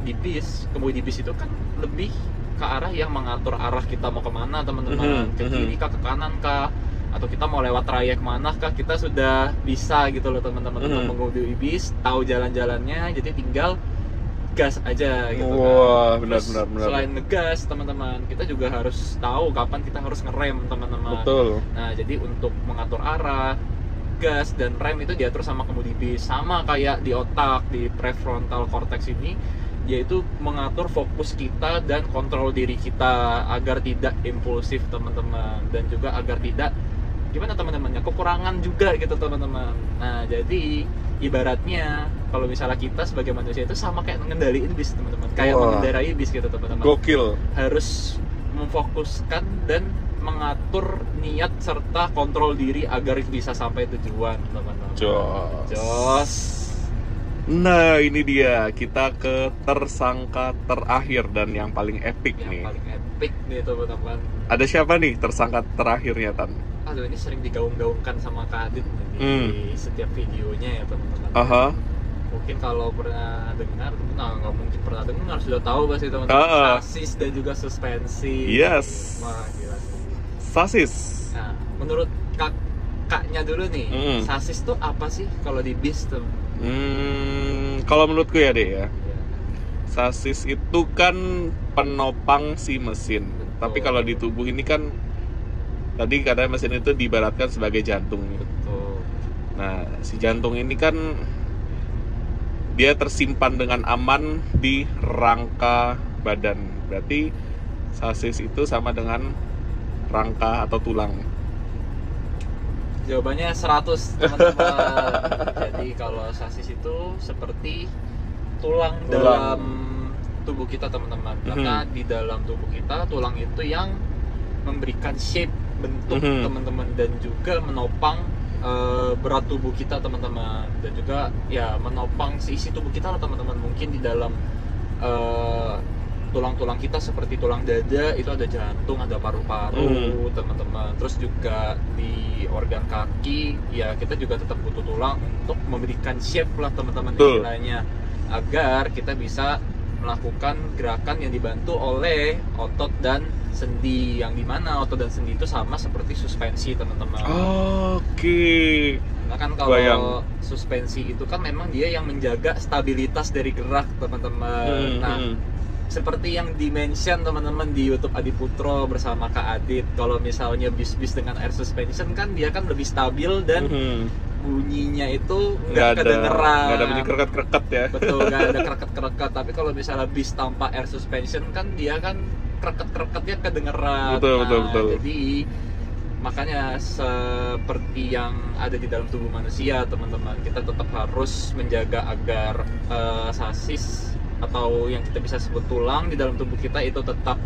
di bis, kemudi bis itu kan lebih ke arah yang mengatur arah kita mau kemana teman-teman, ke kiri kah, ke kanan kah, atau kita mau lewat trayek mana kah, kita sudah bisa gitu loh teman-teman untuk mengemudi bis, tahu jalan-jalannya, jadi tinggal gas aja gitu kan. Benar. Selain ngegas teman-teman, kita juga harus tahu kapan kita harus ngerem teman-teman. Betul. Nah, jadi untuk mengatur arah, gas dan rem itu diatur sama kemudi bis. Sama kayak di otak, di prefrontal cortex ini, yaitu mengatur fokus kita dan kontrol diri kita agar tidak impulsif teman-teman, dan juga agar tidak gimana teman-temannya kekurangan juga gitu teman-teman. Nah jadi ibaratnya kalau misalnya kita sebagai manusia itu sama kayak mengendalikan bis teman-teman, kayak mengendarai bis gitu teman-teman. Gokil. Harus memfokuskan dan mengatur niat serta kontrol diri agar bisa sampai tujuan teman-teman. Jos. Nah ini dia, kita ke tersangka terakhir dan yang paling epic nih. Yang paling epic nih teman-teman. Ada siapa nih tersangka terakhirnya, Tan? Aduh, ini sering digaung-gaungkan sama Kak Adit di setiap videonya ya teman-teman. Mungkin kalau pernah dengar, nggak mungkin pernah dengar, sudah tahu pasti teman-teman. Sasis dan juga suspensi. Yes. Wah gila. Sasis. Nah, menurut kaknya dulu nih, sasis tuh apa sih kalau di bis tuh? Kalau menurutku ya deh ya, sasis itu kan penopang si mesin. Betul. Tapi kalau di tubuh ini kan, tadi katanya mesin itu diibaratkan sebagai jantung. Betul. Nah, si jantung ini kan dia tersimpan dengan aman di rangka badan. Berarti sasis itu sama dengan rangka atau tulang. Jawabannya 100 teman-teman. Jadi kalau sasis itu seperti tulang dalam tubuh kita teman-teman. Karena di dalam tubuh kita tulang itu yang memberikan shape bentuk teman-teman, dan juga menopang berat tubuh kita teman-teman, dan juga ya menopang isi tubuh kita lah teman-teman. Mungkin di dalam tulang-tulang kita seperti tulang dada itu ada jantung, ada paru-paru teman-teman. Terus juga di organ kaki ya kita juga tetap butuh tulang untuk memberikan shape lah teman-teman istilahnya, agar kita bisa melakukan gerakan yang dibantu oleh otot dan sendi, yang dimana otot dan sendi itu sama seperti suspensi teman-teman. Oke. Nah kan kalau suspensi itu kan memang dia yang menjaga stabilitas dari gerak teman-teman. Nah seperti yang di-mention teman-teman di YouTube Adiputro bersama Kak Adit, kalau misalnya bis-bis dengan air suspension kan dia kan lebih stabil dan bunyinya itu nggak kedengeran, nggak ada bunyi kereket-kereket ya. Betul, nggak ada kereket-kereket. Tapi kalau misalnya bis tanpa air suspension kan dia kan kereket-kereketnya kedengeran. Betul. Jadi makanya seperti yang ada di dalam tubuh manusia teman-teman, kita tetap harus menjaga agar sasis atau yang kita bisa sebut tulang di dalam tubuh kita itu tetap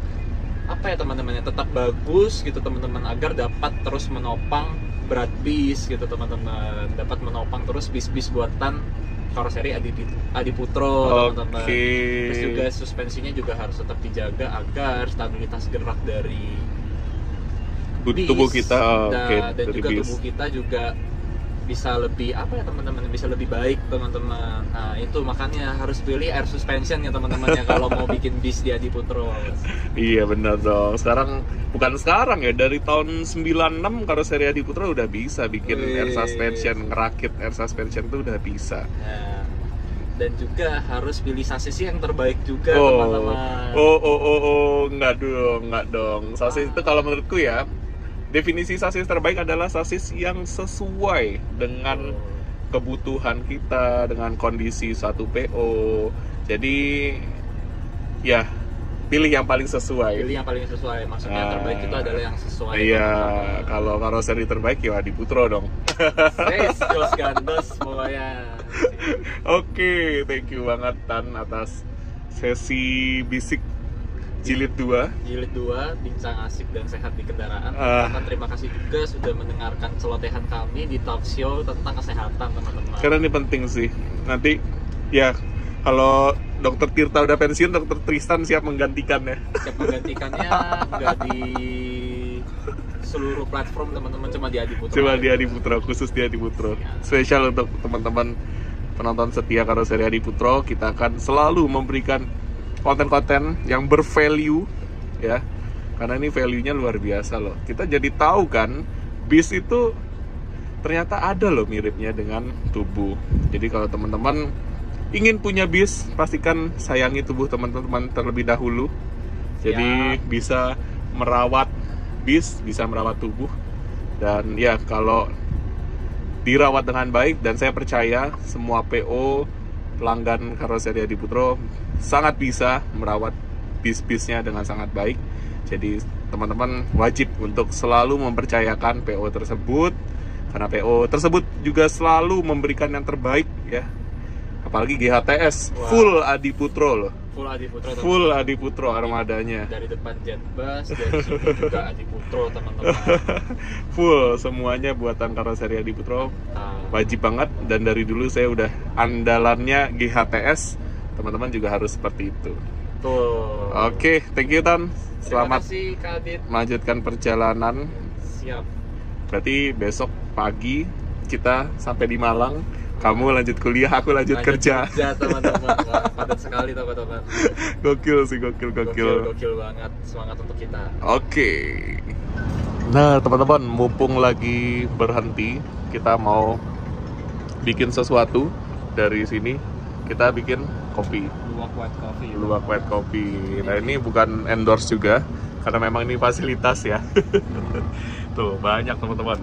apa ya teman-teman, tetap bagus gitu teman-teman, agar dapat terus menopang berat bis gitu teman-teman, dapat menopang terus bis-bis buatan karoseri Adiputro teman-teman. Terus juga suspensinya juga harus tetap dijaga agar stabilitas gerak dari bis tubuh kita dan juga tubuh kita juga bisa lebih apa ya teman-teman, bisa lebih baik teman-teman. Nah itu makanya harus pilih air suspension ya teman-teman ya kalau mau bikin bis di Adiputro. Iya benar dong. Bukan sekarang ya, dari tahun 96 karoseri Adiputro udah bisa bikin air suspension, ngerakit air suspension tuh udah bisa. Nah, dan juga harus pilih sasis yang terbaik juga teman-teman. Enggak dong. Sasis itu kalau menurutku ya, definisi sasis terbaik adalah sasis yang sesuai dengan kebutuhan kita, dengan kondisi suatu PO. Jadi ya pilih yang paling sesuai. Pilih yang paling sesuai. Maksudnya terbaik itu adalah yang sesuai. Iya, kalau karoseri terbaik ya Adiputro dong. Jos gandos pokoknya. Oke, thank you banget Tan atas sesi bisik Jilid 2, bincang asik dan sehat di kendaraan. Terima kasih juga sudah mendengarkan celotehan kami di talk show tentang kesehatan teman-teman. Karena ini penting sih. Nanti ya kalau Dokter Tirta udah pensiun, Dokter Tristan siap menggantikannya. Siap menggantikannya, nggak di seluruh platform teman-teman, cuma di Adiputro. Cuma di Adiputro, khusus di Adiputro. Spesial untuk teman-teman penonton setia karoseri Adiputro, kita akan selalu memberikan konten-konten yang bervalue ya, karena ini value-nya luar biasa loh. Kita jadi tahu kan bis itu ternyata ada loh miripnya dengan tubuh. Jadi kalau teman-teman ingin punya bis, pastikan sayangi tubuh teman-teman terlebih dahulu. Jadi bisa merawat bis, bisa merawat tubuh. Dan ya kalau dirawat dengan baik, dan saya percaya semua PO pelanggan Karoseri Adiputro sangat bisa merawat bis-bisnya dengan sangat baik. Jadi teman-teman wajib untuk selalu mempercayakan PO tersebut, karena PO tersebut juga selalu memberikan yang terbaik ya. Apalagi GHTS full Adiputro loh. Full Adiputro, Full Adiputro armadanya. dari depan Jetbus, dari sini juga Adiputro teman-teman. Full semuanya buatan Karoseri Adiputro. Wajib banget, dan dari dulu saya udah andalannya GHTS. Teman-teman juga harus seperti itu. Tuh. Oke, thank you Tan. Terima Selamat kasih Kak Adit. melanjutkan perjalanan. Siap. Berarti besok pagi kita sampai di Malang. Kamu lanjut kuliah, aku lanjut kerja. Teman-teman. Wah, padat sekali teman-teman. Gokil sih, gokil. Gokil banget. Semangat untuk kita. Oke. Nah, teman-teman, mumpung lagi berhenti, kita mau bikin sesuatu dari sini. Kita bikin kopi. Luwak white coffee. Luwak white coffee. Nah, ini bukan endorse juga, karena memang ini fasilitas ya. Tuh, banyak teman-teman.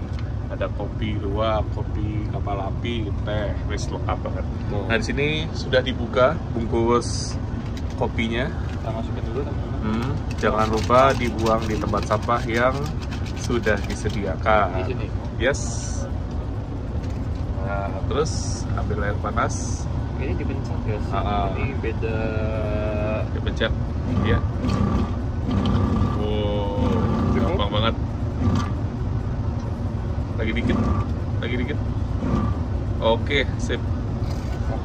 Ada kopi luwak, kopi kapal api, teh, wis lengkap banget. Nah, di sini sudah dibuka bungkus kopinya. Kita masukin dulu teman-teman. Jangan lupa dibuang di tempat sampah yang sudah disediakan. Di sini. Yes. Nah, terus ambil air panas. Ini dipencet guys. Ini beda. Dipencet. Ya. Wow, gampang banget. Lagi dikit. Oke, sip.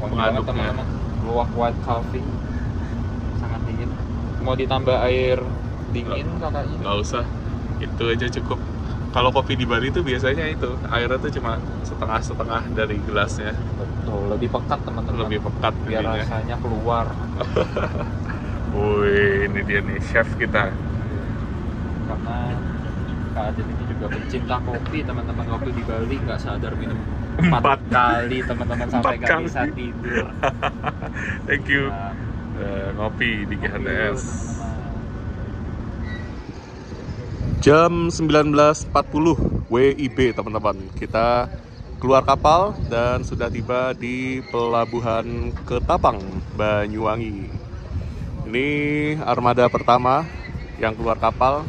Mengaduknya teman-teman. Luwak white coffee sangat dingin. Mau ditambah air dingin kakaknya? Nggak usah, itu aja cukup. Kalau kopi di Bali itu biasanya itu airnya tuh cuma setengah dari gelasnya. Betul, lebih pekat teman-teman. Lebih pekat biar jadinya. rasanya keluar. Wih, ini dia nih chef kita. Karena Kak Adit ini juga pencinta kopi teman-teman. Waktu di Bali nggak sadar minum 4 kali teman-teman sampai nggak bisa tidur. Thank you. Nah, Ngopi di GHTS. teman-teman. Jam 19.40 WIB teman-teman. Kita keluar kapal dan sudah tiba di Pelabuhan Ketapang, Banyuwangi. Ini armada pertama yang keluar kapal.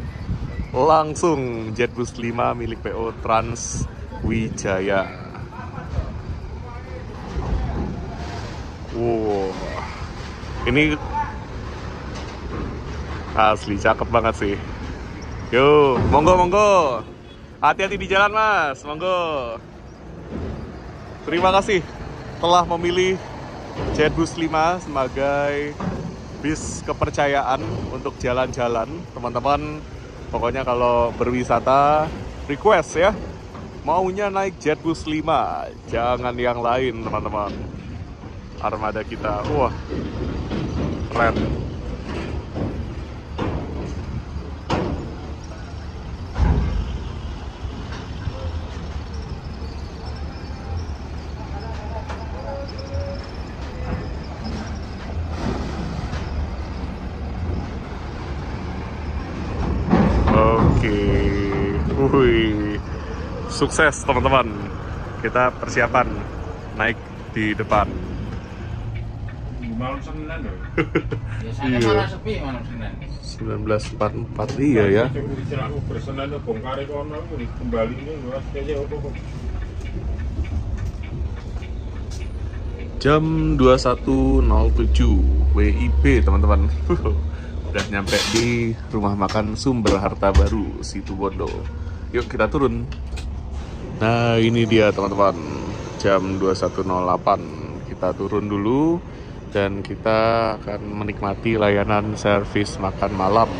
Langsung Jetbus 5 milik PO Trans Wijaya. Wow, ini asli cakep banget sih. Yo, monggo. Hati-hati di jalan mas, monggo. Terima kasih telah memilih Jetbus 5 sebagai bis kepercayaan untuk jalan-jalan, teman-teman. Pokoknya kalau berwisata, request ya, maunya naik Jetbus 5, jangan yang lain teman-teman. Armada kita, wah, keren. Wih, sukses teman-teman. Kita persiapan naik di depan. Malam Senin loh. Biasanya Iya. malah sepi malam Senin. 1944 iya ya. Aku bersenan tuh bongkar kono kembali ini luas kayaknya apa. Jam 21.07 WIB teman-teman. Udah nyampe di rumah makan Sumber Harta Baru Situbondo. Yuk kita turun. Nah ini dia teman-teman, jam 21.08 kita turun dulu dan kita akan menikmati layanan servis makan malam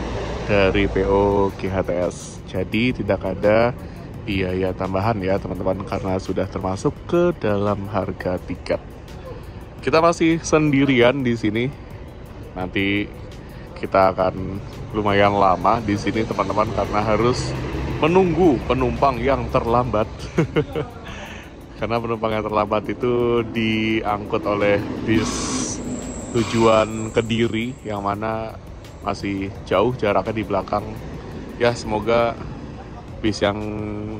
dari PO GHTS. Jadi tidak ada biaya tambahan ya teman-teman, karena sudah termasuk ke dalam harga tiket. Kita masih sendirian di sini. Nanti kita akan lumayan lama di sini teman-teman, karena harus menunggu penumpang yang terlambat. Karena penumpang yang terlambat itu diangkut oleh bis tujuan Kediri, yang mana masih jauh jaraknya di belakang. Ya semoga bis yang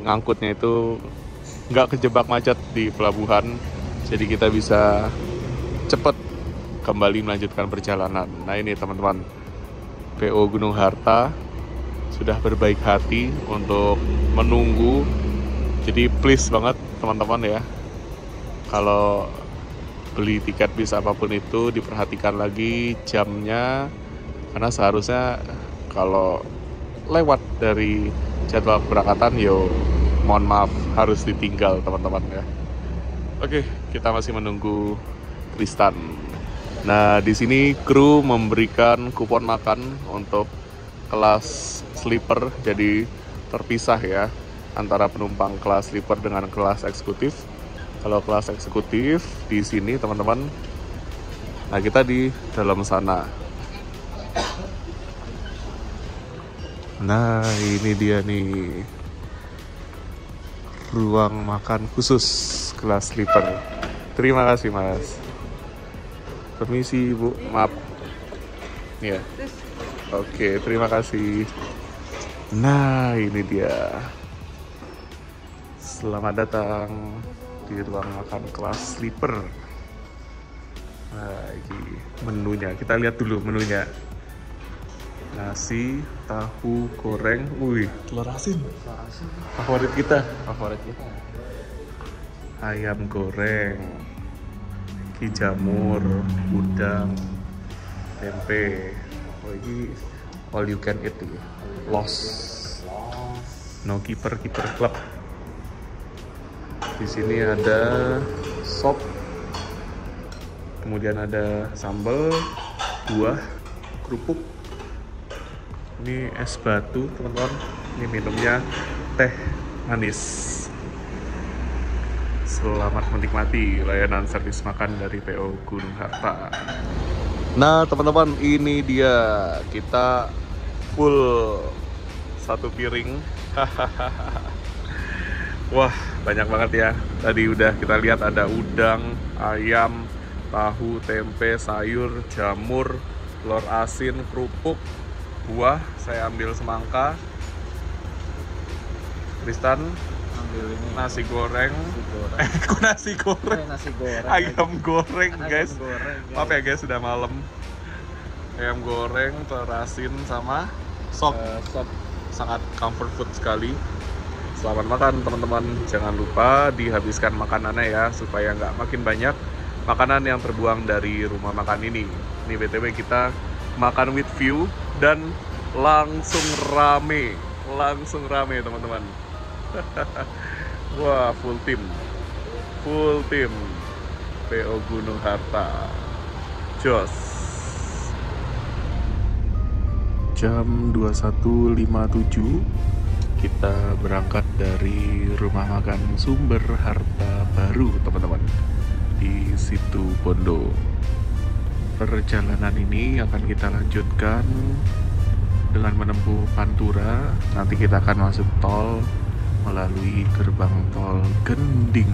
ngangkutnya itu nggak kejebak macet di pelabuhan, jadi kita bisa cepet kembali melanjutkan perjalanan. Nah ini teman-teman, PO Gunung Harta sudah berbaik hati untuk menunggu. Jadi please banget teman-teman ya, kalau beli tiket bis apapun itu diperhatikan lagi jamnya, karena seharusnya kalau lewat dari jadwal keberangkatan yo mohon maaf harus ditinggal teman-teman ya. Oke, kita masih menunggu Tristan. Nah, di sini kru memberikan kupon makan untuk kelas sleeper, jadi terpisah ya antara penumpang kelas sleeper dengan kelas eksekutif. Kalau kelas eksekutif di sini teman-teman, nah kita di dalam sana. Nah, ini dia nih ruang makan khusus kelas sleeper. Terima kasih Mas. Permisi Bu, maaf. Ya. Oke, terima kasih. Nah, ini dia. Selamat datang di ruang makan kelas sleeper. Nah, ini menunya. Kita lihat dulu menunya. Nasi, tahu goreng, wih, telur asin. Favorit kita. Ayam goreng, jamur, udang, tempe. Oh ini all you can eat ya. Los. No keeper club. Di sini ada sop. Kemudian ada sambal, buah, kerupuk. Ini es batu teman-teman. Ini minumnya teh manis. Selamat menikmati layanan servis makan dari PO Gunung Harta. Nah teman-teman, ini dia, kita full satu piring. Wah banyak banget ya. Tadi udah kita lihat ada udang, ayam, tahu, tempe, sayur, jamur, telur asin, kerupuk, buah. Saya ambil semangka. Tristan ambil ini nasi goreng. Kok nasi goreng? Nasi goreng. Ayam goreng guys. Maaf ya guys, sudah malam. Ayam goreng, telur asin sama sop. Sangat comfort food sekali. Selamat makan teman-teman. Jangan lupa dihabiskan makanannya ya, supaya nggak makin banyak makanan yang terbuang dari rumah makan ini. Ini BTW kita makan with view dan langsung rame teman-teman. Wah, full tim PO Gunung Harta. Jos. Jam 21.57 kita berangkat dari rumah makan Sumber Harta Baru teman-teman, di Situ Bondo. Perjalanan ini akan kita lanjutkan dengan menempuh Pantura. Nanti kita akan masuk tol melalui gerbang tol Gending,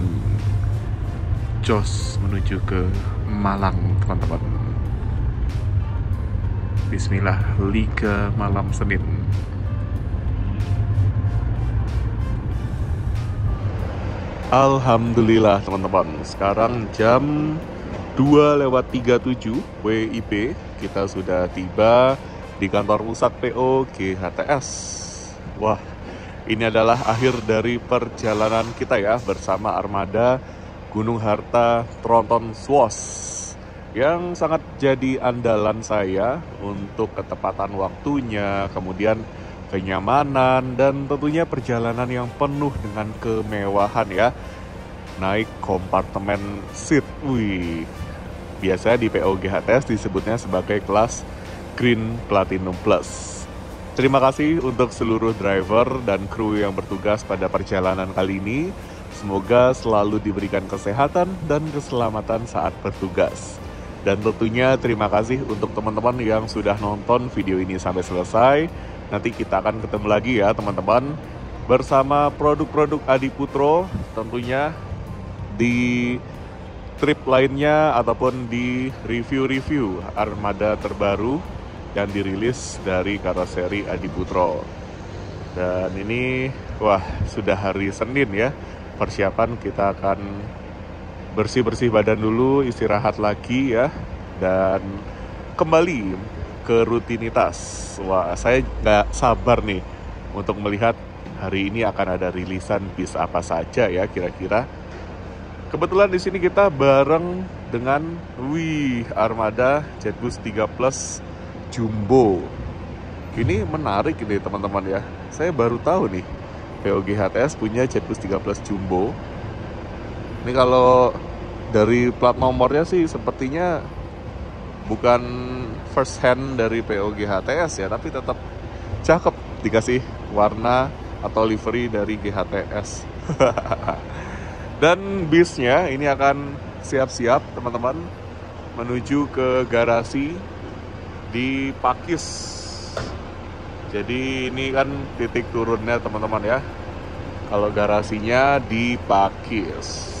Jos menuju ke Malang teman-teman. Bismillah, Liga malam Senin. Alhamdulillah teman-teman, sekarang jam 2:37 WIB, kita sudah tiba di kantor pusat PO GHTS. Wah, ini adalah akhir dari perjalanan kita ya, bersama armada Gunung Harta Tronton Swos, yang sangat jadi andalan saya untuk ketepatan waktunya, kemudian kenyamanan, dan tentunya perjalanan yang penuh dengan kemewahan ya. Naik kompartemen seat, wih, biasanya di PO GHTS disebutnya sebagai kelas Green Platinum Plus. Terima kasih untuk seluruh driver dan kru yang bertugas pada perjalanan kali ini. Semoga selalu diberikan kesehatan dan keselamatan saat bertugas. Dan tentunya terima kasih untuk teman-teman yang sudah nonton video ini sampai selesai. Nanti kita akan ketemu lagi ya teman-teman, bersama produk-produk Adiputro tentunya di trip lainnya ataupun di review-review armada terbaru yang dirilis dari karoseri Adiputro. Dan ini, wah, sudah hari Senin ya. persiapan kita akan bersih-bersih badan dulu, istirahat lagi ya, dan kembali ke rutinitas. Wah, saya nggak sabar nih untuk melihat hari ini akan ada rilisan bis apa saja ya kira-kira. Kebetulan di sini kita bareng dengan Armada Jetbus 3 Plus Jumbo. Ini menarik ini teman-teman ya. Saya baru tahu nih POG HTS punya Jetbus 3 Plus Jumbo. Ini kalau dari plat nomornya sih sepertinya bukan first hand dari POG HTS ya, tapi tetap cakep dikasih warna atau livery dari GHTS. Dan bisnya ini akan siap-siap teman-teman menuju ke garasi di Pakis. Jadi ini kan titik turunnya teman-teman ya. Kalau garasinya di Pakis.